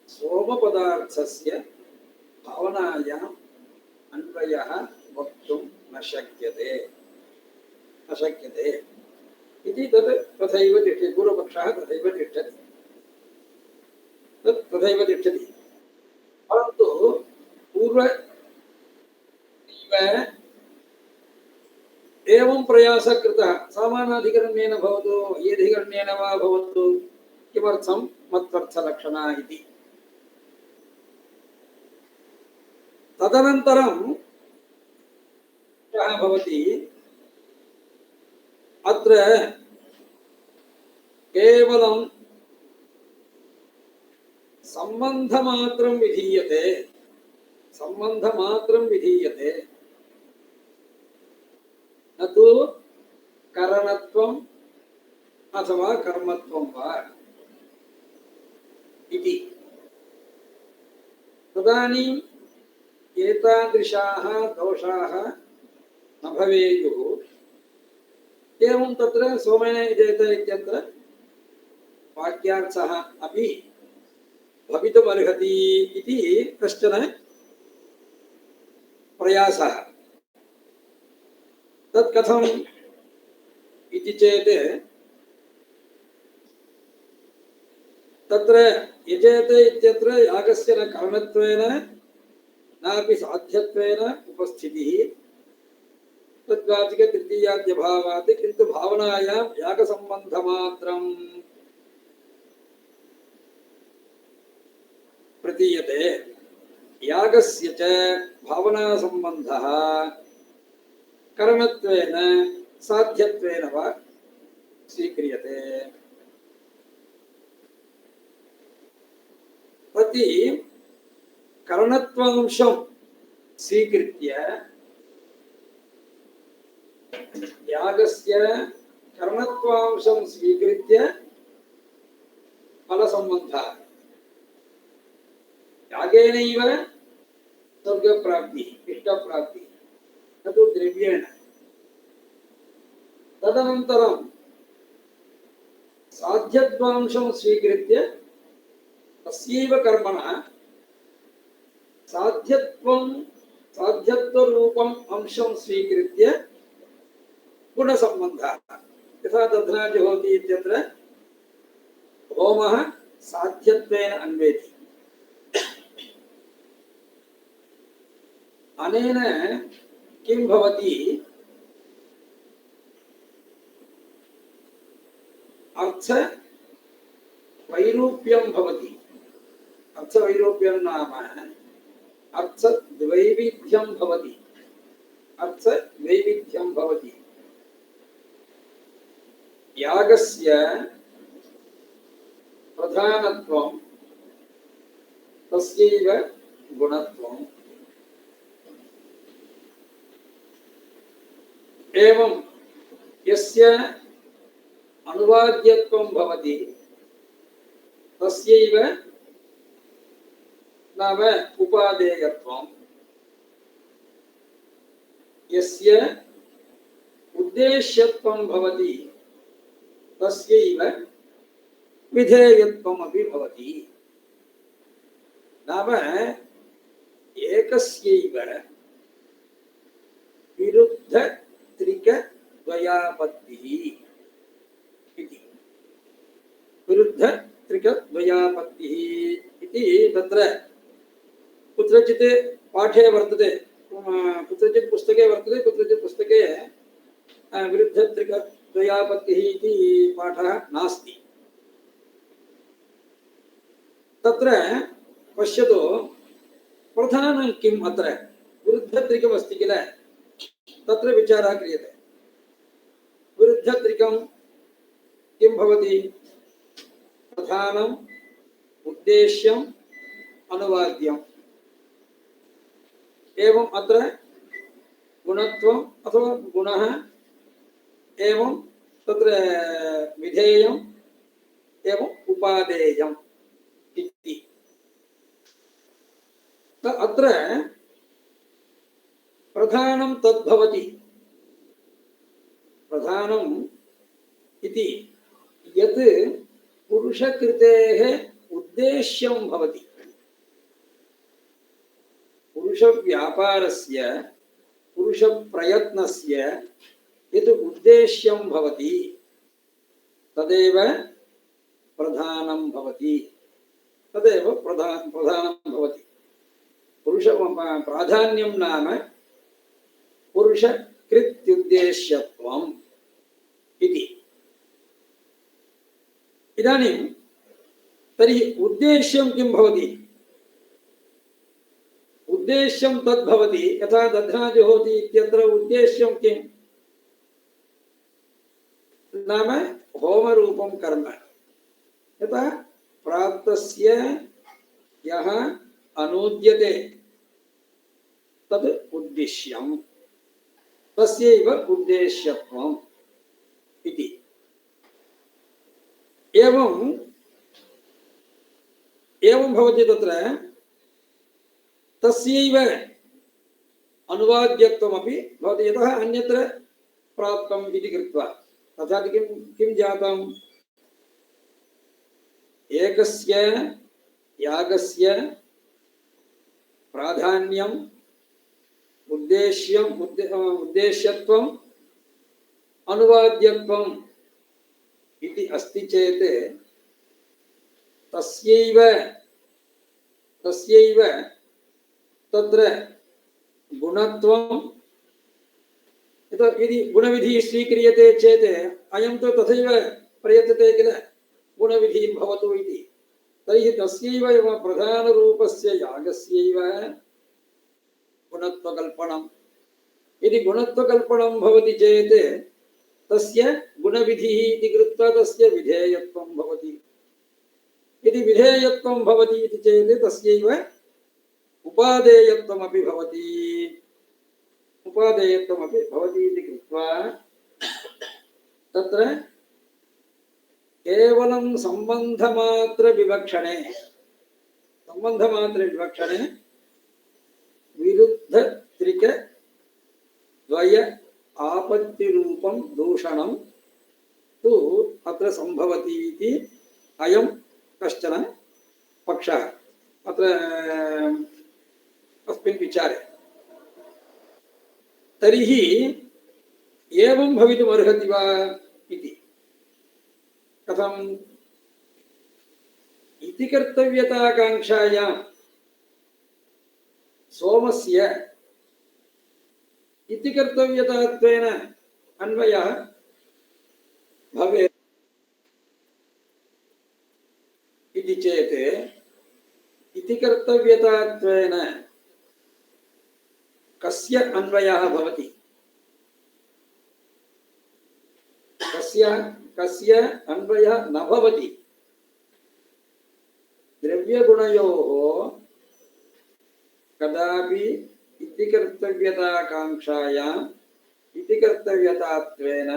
सोमपदार्थस्य भावनायाम् अन्वयः वक्तुं न शक्यते इति तत् तथैव तिष्ठति पूर्वपक्षः तथैव तिष्ठति तत् तथैव तिष्ठति परन्तु पूर्वैव एवं प्रयासः कृतः सामानाधिकरण्येन भवतु वैयधिकरण्येन वा भवतु किमर्थं मत्वर्थलक्षणा इति तदनन्तरं भवति अत्र केवलं सम्बन्धमात्रं विधीयते न तु करणत्वम् अथवा कर्मत्वं वा इति तदानीं एतादृशाः दोषाः न भवेयुः एवं तत्र सोमेन यजेत इत्यत्र वाक्यार्थः अपि भवितुमर्हति इति कश्चन प्रयासः तत् कथम् इति चेत् तत्र यजेत इत्यत्र यागस्य न कारणत्वेन नापि साध्यत्वेन उपस्थितिः तद्वाचिक तृतीयाद्यभावात् किन्तु भावनायां यागसम्बन्धमात्रं प्रतीयते यागस्य च भावनासम्बन्धः करणत्वेन साध्यत्वेन वा स्वीक्रियते प्रति करणत्वांशं स्वीकृत्य यागस्य करणत्वांशं स्वीकृत्य फलसम्बन्धः यागेनैव स्वर्गप्राप्तिः इष्टप्राप्तिः न तु द्रव्येण तदनन्तरं साध्यत्वांशं स्वीकृत्य तस्यैव कर्मणः साध्यत्वरूपम् अंशं स्वीकृत्य गुणसम्बन्धः यथा दध्नाजुहोति इत्यत्र होमः साध्यत्वेन अन्वेति अनेन किं भवति अर्थवैरूप्यं भवति अर्थवैरूप्यं नाम अर्थद्वैविध्यं भवति यागस्य प्रधानत्वं तस्यैव गुणत्वं एवं यस्य अनुवाद्यत्वं भवति तस्यैव नाम उपादेयत्वं यस्य उद्देश्यत्वं भवति तस्यैव विधेयत्वमपि भवति नाम एकस्यैव विरुद्ध त्रिकद्वयापत्तिः इति विरुद्ध त्रिकद्वयापत्तिः इति तत्र कुत्रचित् पाठे वर्तते, कुत्रचित् पुस्तके वर्तते, कुत्रचित् पुस्तके विरुद्धत्रिकद्वयापत्तिः इति पाठः नास्ति। तत्र पश्यतु, प्रधानं किम्? अत्र विरुद्धत्रिकमस्ति किल, तत्र विचारः क्रियते। विरुद्धत्रिकं किं भवति? प्रधानम्, उद्देश्यम्, अनुवाद्यम्। एवम् अत्र गुणत्वम् अथवा गुणः, एवं तत्र विधेयम्, एवम् उपादेयम् इति। अत्र प्रधानं तद्भवति। प्रधानम् इति यत् पुरुषकृतेः उद्देश्यं भवति, पुरुषव्यापारस्य, पुरुषप्रयत्नस्य यत् उद्देश्यं भवति तदेव प्रधानं भवति, तदेव प्रधानं भवति। पुरुष प्राधान्यं नाम पुरुषकृत्युद्देश्यत्वम् इति। इदानीं तर्हि उद्देश्यं किं भवति? उद्देश्यं तद्भवति यथा दध्नाजुहोति इत्यत्र उद्देश्यं किं नाम होमरूपं कर्म। यथा प्राप्तस्य यः अनूद्यते तद् उद्दिश्यं, तस्यैव उद्देश्यत्वम् इति। एवं भवति तत्र तस्यैव अनुवाद्यत्वमपि भवति। यतः अन्यत्र प्राप्तम् इति कृत्वा, तथा किं जातम्? एकस्य यागस्य प्राधान्यम्, उद्देश्यत्वम्, अनुवाद्यत्वम् इति अस्ति चेत् तस्यैव तत्र गुणत्वं, यदि गुणविधिः स्वीक्रियते चेत् अयं तु तथैव प्रयतते किल, गुणविधिः भवतु इति। तर्हि तस्यैव प्रधानरूपस्य यागस्यैव गुणत्वकल्पणम्। यदि गुणत्वकल्पणं भवति चेत् तस्य गुणविधिः इति कृत्वा तस्य विधेयत्वं भवति। यदि विधेयत्वं भवति इति चेत् तस्यैव उपादेयत्वमपि भवति, उपादेयत्वमपि भवति इति कृत्वा तत्र केवलं सम्बन्धमात्रविवक्षणे विरुद्धत्रिकद्वय आपत्तिरूपं दूषणं तु अत्र सम्भवति इति अयं कश्चन पक्षः अत्र अस्मिन् विचारे। तर्हि एवं भवितुमर्हति वा इति। कथम्? इति कर्तव्यताकाङ्क्षायां सोमस्य इति कर्तव्यतात्वेन अन्वयः भवेत् इति चेत् इति कर्तव्यतात्वेन कस्य अन्वयः भवति? कस्य अन्वयः न भवति? द्रव्यगुणयोः कदापि इति कर्तव्यताकाङ्क्षायाम् इति कर्तव्यतात्वेन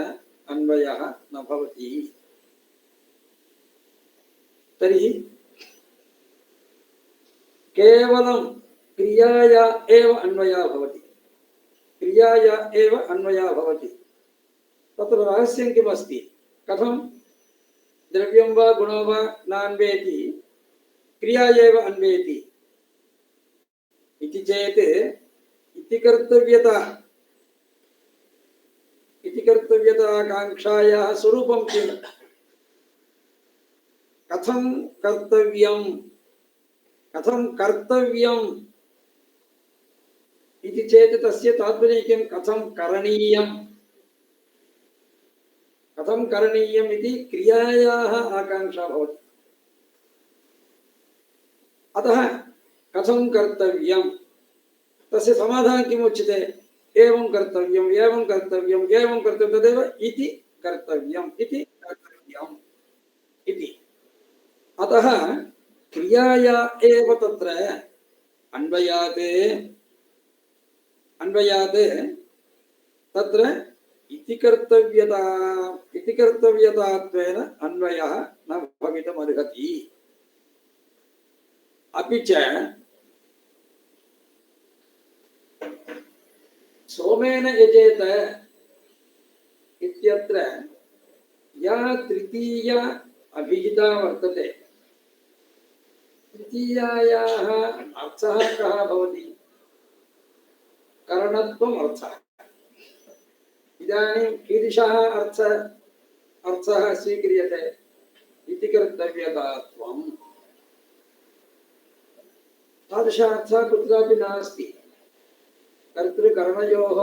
अन्वयः न भवति। तर्हि केवलं क्रियाया एव अन्वयः भवति, क्रियाया एव अन्वयः भवति। तत्र रहस्यं किमस्ति? कथं द्रव्यं वा गुणो वा नान्वेति, क्रिया एव अन्वेति इति चेत् इति कर्तव्यताकाङ्क्षायाः स्वरूपं किम्? कथं कर्तव्यं इति चेत् तस्य तात्पर्यं किं? कथं करणीयम् इति क्रियायाः आकाङ्क्षा भवति। अतः कथं कर्तव्यं तस्य समाधानं किम् उच्यते? एवं कर्तव्यम् एवं कर्तव्यम् एवं कर्तव्यं तदेव इति कर्तव्यम् इति कर्तव्यम् इति। अतः क्रियाया एव तत्र अन्वयात् तत्र इति कर्तव्यतात्वेन अन्वयः न भवितुमर्हति। अपि च सोमेन यजेत इत्यत्र या तृतीया अभिहिता वर्तते, तृतीयायाः अर्थः कः भवति? करणत्वम् अर्थः। इदानीं कीदृशः अर्थः स्वीक्रियते? इति कर्तव्यतात्वम्। तादृश अर्थः कुत्रापि नास्ति। कर्तृकरणयोः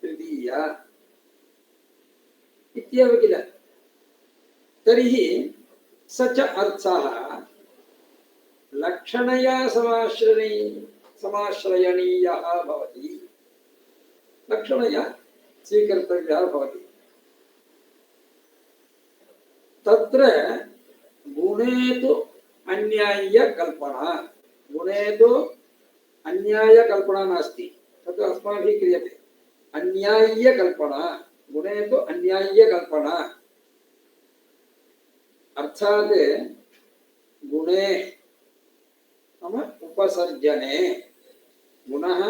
तृतीया इत्येव किल। तर्हि स च अर्थः लक्षणया समाश्रयणीयः भवति, लक्षणया स्वीकर्तव्यः भवति। तत्र गुणे तु अन्याय्यकल्पना, गुणे तु अन्यायकल्पना नास्ति, तत् अस्माभिः क्रियते। अन्याय्यकल्पना, गुणे तु अन्याय्यकल्पना अर्थात् गुणे नाम उपसर्जने, गुणः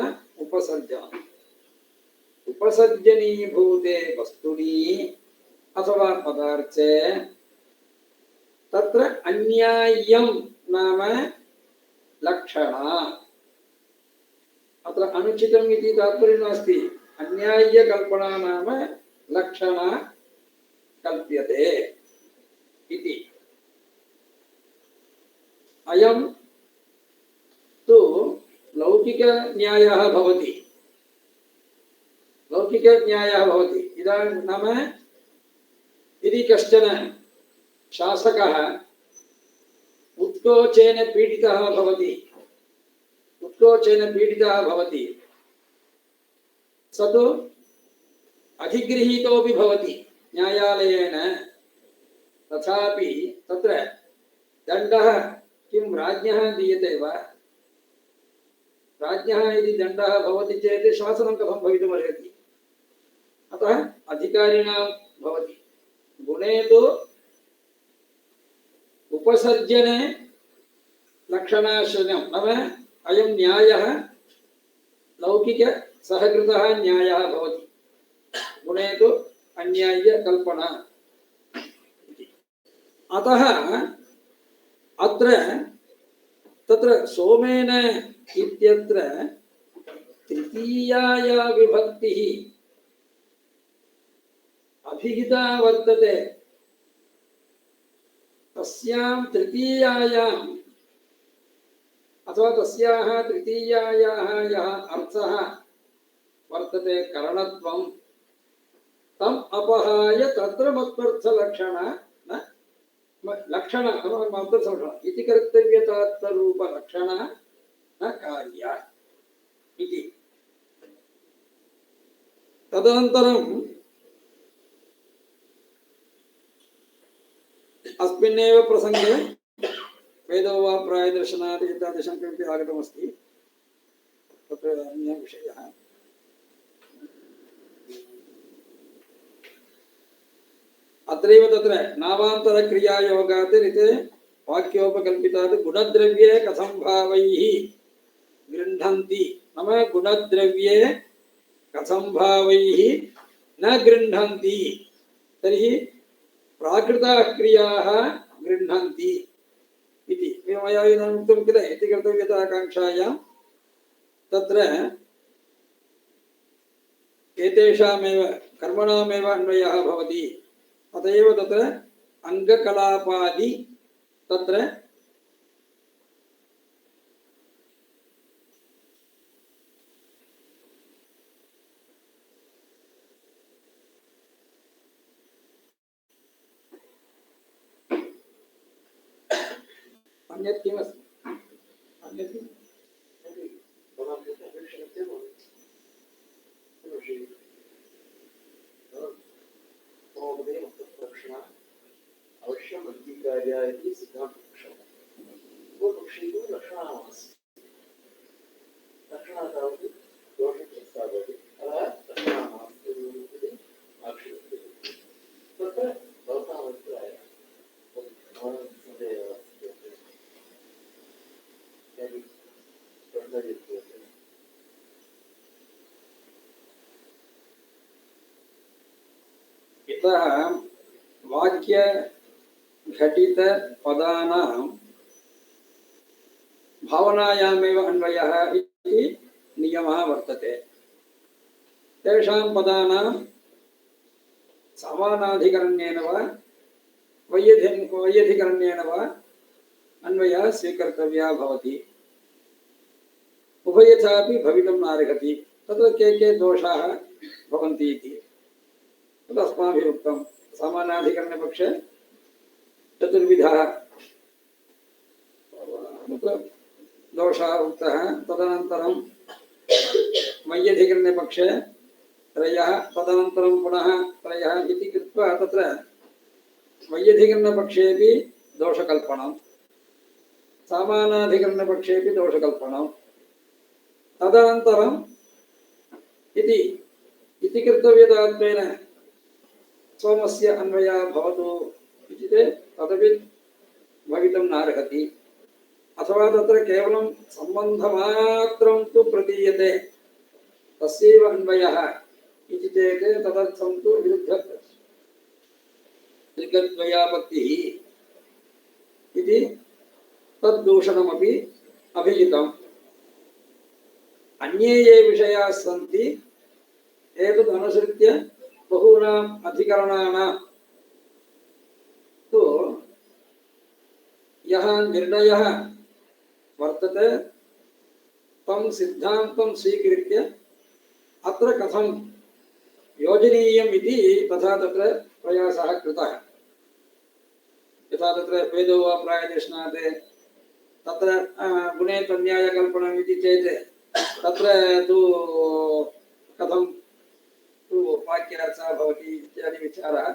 उपसर्जनम्, उपसर्जनीभूते वस्तुनि अथवा पदार्थे तत्र अन्याय्यं नाम लक्षणा। अत्र अनुचितम् इति तात्पर्यं नास्ति, अन्याय्यकल्पना नाम लक्षणा कल्प्यते इति। अयं तु लौकिकन्यायः भवति, लौकिकन्यायः भवति। इदानीं नाम यदि कश्चन शासकः उत्कोचेन पीडितः भवति, उत्कोचेन पीडितः भवति, स तु अधिगृहीतोऽपि भवति न्यायालयेन, तथापि तत्र दण्डः किं राज्ञः दीयते वा? राज्ञः यदि दण्डः भवति चेत् शासनं कथं भवितुमर्हति? अतः अधिकारिणां भवति। गुणे तु उपसर्जने लक्षणाश्रयं नाम अयं न्यायः लौकिकसहकृतः न्यायः भवति, गुणे तु अन्याय्यकल्पना इति। अतः अत्र तत्र सोमेन इत्यत्र तृतीयाया विभक्तिः अभिहिता वर्तते। तस्यां तृतीयायाम् अथवा तस्याः तृतीयायाः यः अर्थः वर्तते करणत्वं, तम् अपहाय तत्र मत्वर्थलक्षणा न लक्षण इति कर्तव्यतात्मरूपलक्षणा न कार्या इति। तदनन्तरं अस्मिन्नेव प्रसंगे वेदो वा प्रायदर्शनात् एतादृशं किमपि आगतमस्ति, तत्र अन्यः विषयः। अत्रैव तत्र नावान्तरक्रियायोगात् ऋते वाक्योपकल्पितात् गुणद्रव्ये कथं भावैः गृह्णन्ति नाम गुणद्रव्ये कथं भावैः न गृह्णन्ति, तर्हि प्राकृताः क्रियाः गृह्णन्ति इति मया उक्तं किल। इति कर्तव्यताकाङ्क्षायां तत्र एतेषामेव कर्मणामेव अन्वयः भवति। अतएव तत्र अङ्गकलापादि तत्र अन्यत् किमस्ति अन्यत् किम्? अवश्यम् अंगीकार्या इति सिद्धान्तपक्षः पूर्वपक्षे तु लक्षणामस्ति लक्षणः तावत् दोषप्रस्तावः भवति अतः लक्षणानास्तु इति आक्षेप्यते तत्र भवताम् अभिप्रायः सन्देहः यदि प्रश्नयित्वा इतः वाक्य घटित पदानां भावनायामेव अन्वयः इति नियमः वर्तते। तेषां पदानां समानाधिकरण्येन वा वैयधिकरण्येन वा अन्वयः स्वीकर्तव्यः भवति। उभयथापि भवितुं नार्हति। तत्र के दोषाः भवन्ति इति तदस्माभिः उक्तं। समानाधिकरणपक्षे चतुर्विधः दोषः उक्तः। तदनन्तरं वैयधिकरणपक्षे त्रयः, तदनन्तरं पुनः त्रयः इति कृत्वा तत्र वैयधिकरणपक्षेपि दोषकल्पनं, समानाधिकरणपक्षेपि दोषकल्पनं, तदनन्तरम् इति कर्तव्यतात्वेन सोमस्य अन्वयः भवतु इति चेत् तदपि भवितुं नार्हति। अथवा तत्र केवलं सम्बन्धमात्रं तु प्रतीयते तस्यैव अन्वयः इति चेत् तदर्थं तु विरुद्धत्रिकद्वयापत्तिः इति तद्दूषणमपि अभिहितम्। अन्ये ये विषयाः सन्ति एतदनुसृत्य बहूनाम् अधिकरणानां तु यः निर्णयः वर्तते तं सिद्धान्तं स्वीकृत्य अत्र कथं योजनीयम् इति तथा तत्र प्रयासः कृतः। यथा तत्र वेदो वा प्रायतिष्णात् तत्र गुणे त्वन्यायकल्पनम् इति चेत् तत्र तु कथं तु वाक्यार्थः भवति इत्यादि विचारः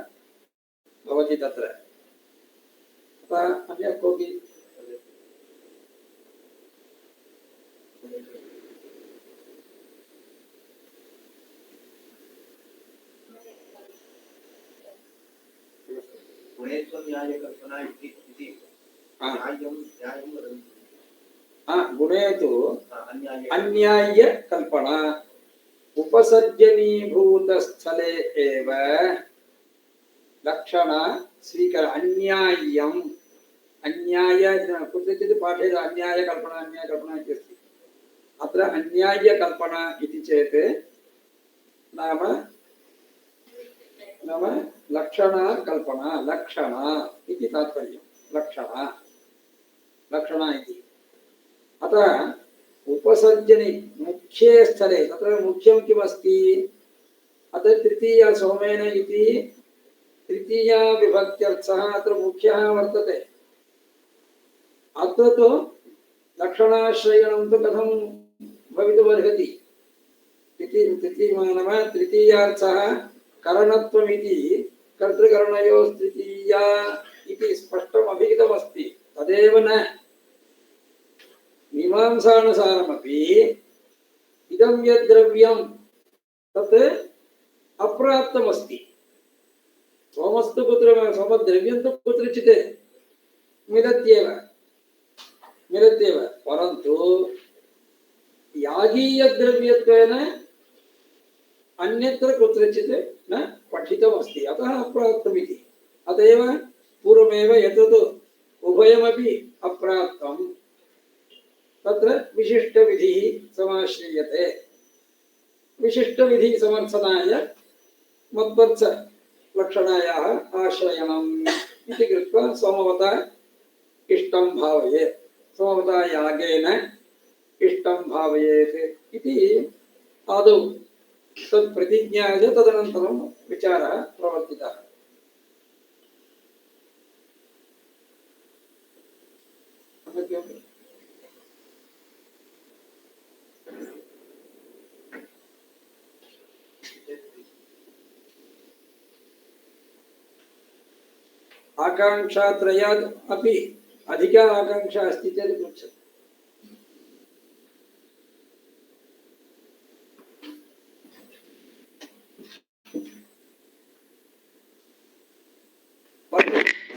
भवति तत्र। अतः अन्यः कोऽपि गुणेत्वन्यायकल्पना इति न्यायं वदन्ति। गुणे तु अन्याय्यकल्पना उपसर्जनीभूतस्थले एव लक्षण स्वीकार अन्याय्यम् अन्याय कुत्रचित् पाठे अन्यायकल्पना इति अस्ति। अत्र अन्याय्यकल्पना इति चेत् नाम लक्षणकल्पना लक्षण इति तात्पर्यं। लक्षण इति अतः उपसर्जने मुख्ये स्थले तत्र मुख्यं किमस्ति अत्र तृतीया सोमेन इति तृतीया विभक्त्यर्थः अत्र मुख्यः वर्तते। अत्र तु लक्षणाश्रयणं तु कथं भवितुमर्हति तृतीयार्थः करणत्वमिति कर्तृकरणयोस्तृतीया इति स्पष्टम् अभिहितमस्ति। तदेव न मीमांसानुसारमपि इदं यद्द्रव्यं तत् अप्राप्तमस्ति। सोमस्तु कुत्र सोमद्रव्यं तु कुत्रचित् मिलत्येव परन्तु यागीयद्रव्यत्वेन अन्यत्र कुत्रचित् न पठितमस्ति अतः अप्राप्तमिति। अतएव पूर्वमेव यत् उभयमपि अप्राप्तं तत्र विशिष्टविधिः समाश्रियते। विशिष्टविधि समर्थनाय मत्वर्थलक्षणायाः आश्रयणम् इति कृत्वा सोमवता इष्टं भावयेत्, सोमवता यागेन इष्टं भावयेत् इति आदौ तत्प्रतिज्ञाय तदनन्तरं विचारः प्रवर्तितः। अन्यत् आकांक्षात्रयात् अपि अधिका आकांक्षा अस्ति चेत् पृच्छतु।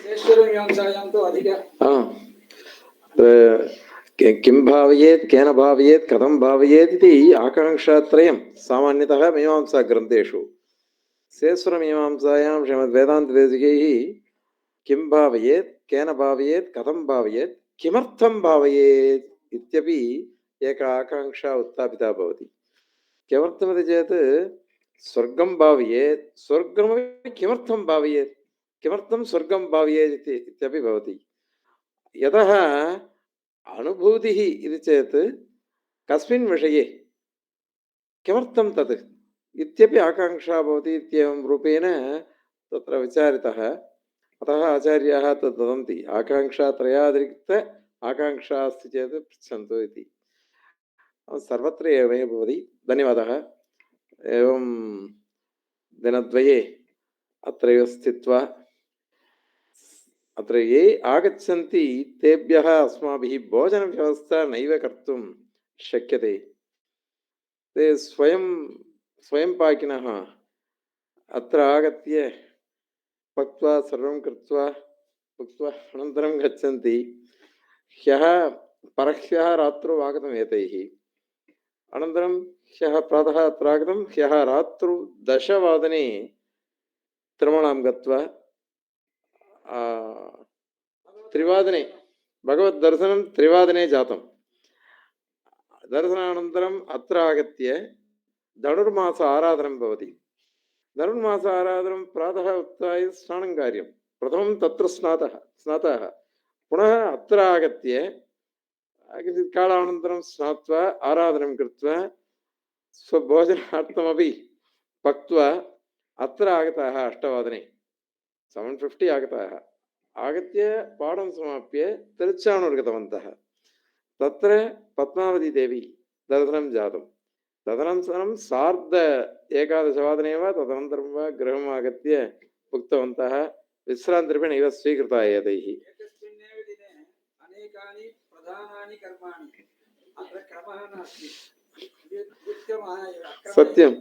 शेषरमीमांसायां तु अधिक किं भावयेत् केन भावयेत् कथं भावयेत् इति आकांक्षात्रयं सामान्यतः मीमांसाग्रन्थेषु शेषरमीमांसायां श्रीमद्वेदान्तदेशिकैः किं भावयेत् केन भावयेत् कथं भावयेत् किमर्थं भावयेत् इत्यपि एका आकांक्षा उत्थापिता भवति। किमर्थमिति चेत् स्वर्गं भावयेत् स्वर्गमपि किमर्थं भावयेत् किमर्थं स्वर्गं भावयेत् इत्यपि भवति। यतः अनुभूतिः इति चेत् कस्मिन् विषये किमर्थं तत् इत्यपि आकांक्षा भवति इत्येवं रूपेण तत्र विचारितः। अतः आचार्याः तद् वदन्ति आकांक्षात्रयातिरिक्त आकांक्षा अस्ति चेत् पृच्छन्तु इति। सर्वत्र एवमेव भवति। धन्यवादः। एवं दिनद्वये अत्रैव स्थित्वा अत्र ये आगच्छन्ति तेभ्यः अस्माभिः भोजनव्यवस्था नैव कर्तुं शक्यते। ते स्वयं पाकिनः अत्र आगत्य पक्त्वा सर्वं कृत्वा भुक्त्वा अनन्तरं गच्छन्ति। परह्यः रात्रौ आगतम् एतैः, अनन्तरं ह्यः प्रातः अत्र आगतं, ह्यः रात्रौ 10 वादने तिरुमलां गत्वा 3 वादने भगवद्दर्शनं 3 वादने जातं। दर्शनानन्तरम् अत्र आगत्य धनुर्मास आराधनं भवति। धनुर्मास आराधनं प्रातः उत्थाय स्नानं कार्यं, प्रथमं तत्र स्नातः पुनः अत्र आगत्य किञ्चित् कालानन्तरं स्नात्वा आराधनं कृत्वा स्वभोजनार्थमपि पक्त्वा अत्र आगताः 8 वादने 7:50 आगताः। आगत्य पाठं समाप्य तिरुचानूर् गतवन्तः। तत्र पद्मावतीदेवी दर्शनं जातं। तदनन्तरं 11:30 वादने वा तदनन्तरं वा गृहम् आगत्य उक्तवन्तः विश्रान्तिरूपेण इव स्वीकृता एतैः। एकस्मिन्नेव दिने अनेकानि प्रधानानि कर्माणि, अत्र क्रमः नास्ति, उत्तमः एव। सत्यं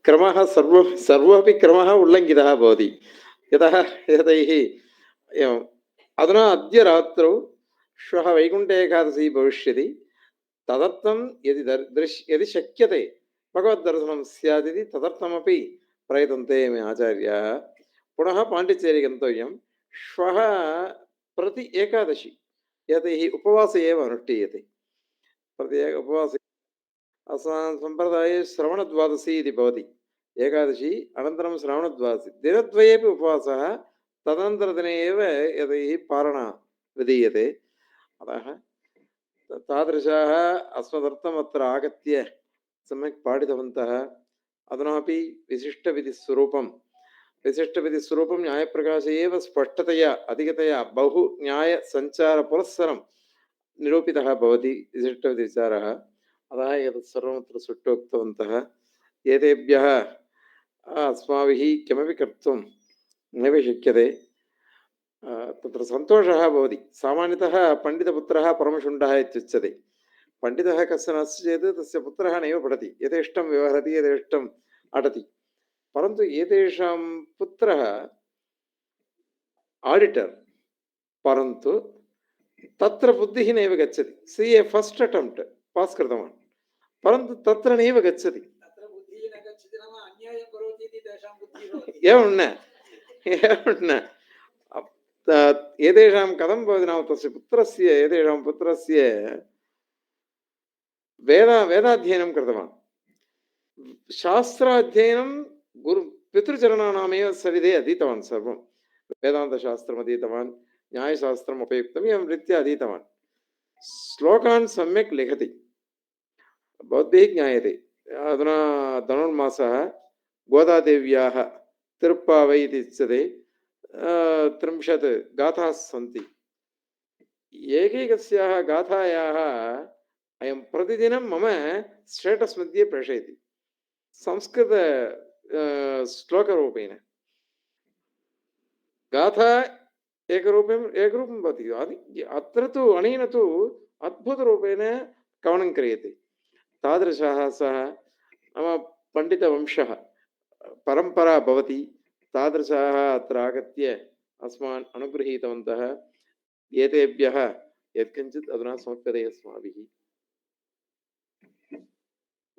क्रमः सर्वोऽपि क्रमः उल्लङ्घितः भवति। यतः एतैः एवम् अधुना अद्य रात्रौ श्वः वैकुण्ठ एकादशी भविष्यति। तदर्थं यदि शक्यते भगवद्दर्शनं स्यात् इति तदर्थमपि प्रयतन्ते मे आचार्याः। पुनः पाण्डिचेरी गन्तव्यं। श्वः प्रति एकादशी एतैः उपवासः एव अनुष्ठीयते। प्रति उपवासः अस्माकं सम्प्रदाये श्रवणद्वादशी इति भवति। एकादशी अनन्तरं श्रावणद्वादशी दिनद्वयेपि उपवासः, तदनन्तरदिने एव यदैः पारणा विधीयते। अतः तादृशाः अस्मदर्थम् अत्र आगत्य सम्यक् पाठितवन्तः। अधुनापि विशिष्टविधिस्वरूपं न्यायप्रकाशे एव स्पष्टतया अधिकतया बहु न्यायसञ्चारपुरस्सरं निरूपितः भवति विशिष्टविधिविचारः। अतः एतत् सर्वमत्र सुष्ठुक्तवन्तः। एतेभ्यः अस्माभिः किमपि कर्तुं नैव शक्यते। तत्र सन्तोषः भवति। सामान्यतः पण्डितपुत्रः परमशुण्डः इत्युच्यते। पण्डितः कश्चन अस्ति चेत् तस्य पुत्रः नैव पठति, यथेष्टं व्यवहरति, यथेष्टम् अटति। परन्तु एतेषां पुत्रः आडिटर्, परन्तु तत्र बुद्धिः नैव गच्छति। CA फस्ट् अटेम्प्ट् पास् कृतवान्, परन्तु तत्र नैव गच्छति। एवं न एतेषां कथं भवति नाम तस्य पुत्रस्य एतेषां पुत्रस्य वेदाध्ययनं कृतवान्। शास्त्राध्ययनं पितृचरणानामेव सविधे अधीतवान्। सर्वं वेदान्तशास्त्रम् अधीतवान्, न्यायशास्त्रम् उपयुक्तम् एवं रीत्या अधीतवान्। श्लोकान् सम्यक् लिखति, भवद्भिः ज्ञायते। अधुना धनुर्मासः गोदादेव्याः तिरुप्पावै इति उच्यते। 30 गाथाः सन्ति। एकैकस्याः गाथायाः अयं प्रतिदिनं मम स्टेटस् मध्ये प्रेषयति संस्कृत श्लोकरूपेण गाथा एकरूपं भवति अत्र तु अनेन तु अद्भुतरूपेण कवनं क्रियते तादृशः सः नाम पण्डितवंशः परम्परा भवति तादृशाः अत्र आगत्य अस्मान् अनुगृहीतवन्तः एतेभ्यः यत्किञ्चित् अधुना समर्प्यते अस्माभिः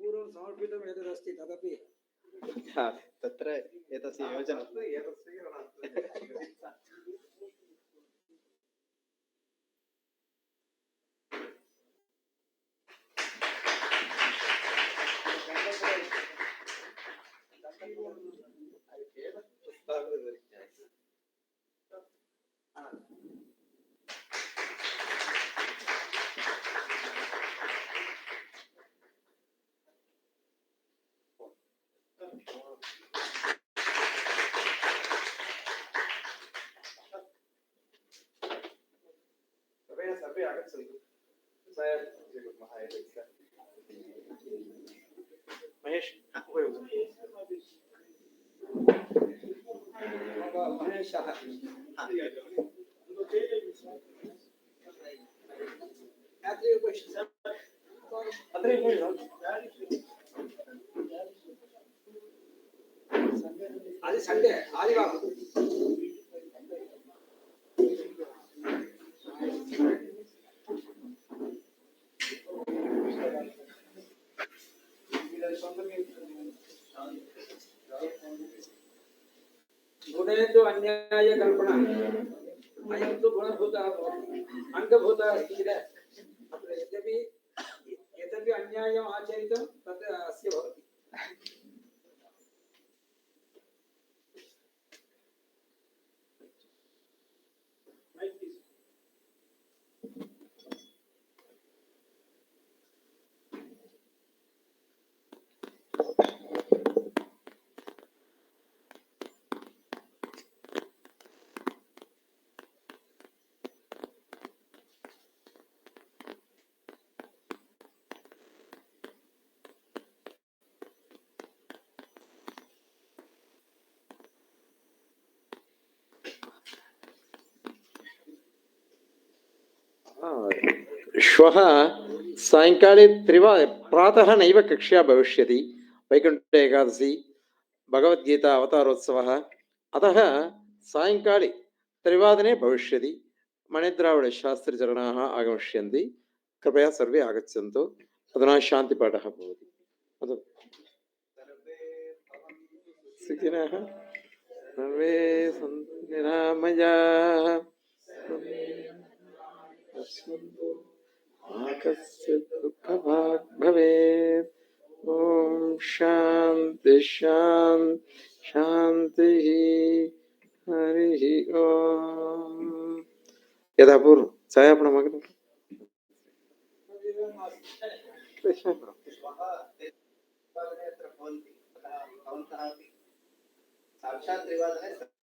पूर्वं समर्पितम् एतदस्ति तदपि तत्र एतस्य योजना सर्वे आगच्छन्तु स्वीकुर्मः एतस्य महेश महेशः रात्रि उपविश्य आदि संडे आदिवार गुणे तो अन्याय कल्पना अयं तु गुणभूतः भवति अङ्गभूतः अस्ति किल अत्र यद्यपि अन्यायम् आचरितं तत् अस्य भवति श्वः सायङ्काले प्रातः नैव कक्ष्या भविष्यति वैकुण्ठ एकादशी भगवद्गीता अवतारोत्सवः अतः सायङ्काले 3 भविष्यति मणिद्राविडशास्त्रिचरणाः आगमिष्यन्ति कृपया सर्वे आगच्छन्तु अधुना शान्तिपाठः भवति सुखिनः सर्वे सन्तु निरामयाः कस्य दुःखभाग् भवेत् ॐ शान्ति शान्तिः हरिः ॐ यथा पूर्वं छायापणमागतं भवन्ति भवन्तः अपि साक्षात् त्रिवादने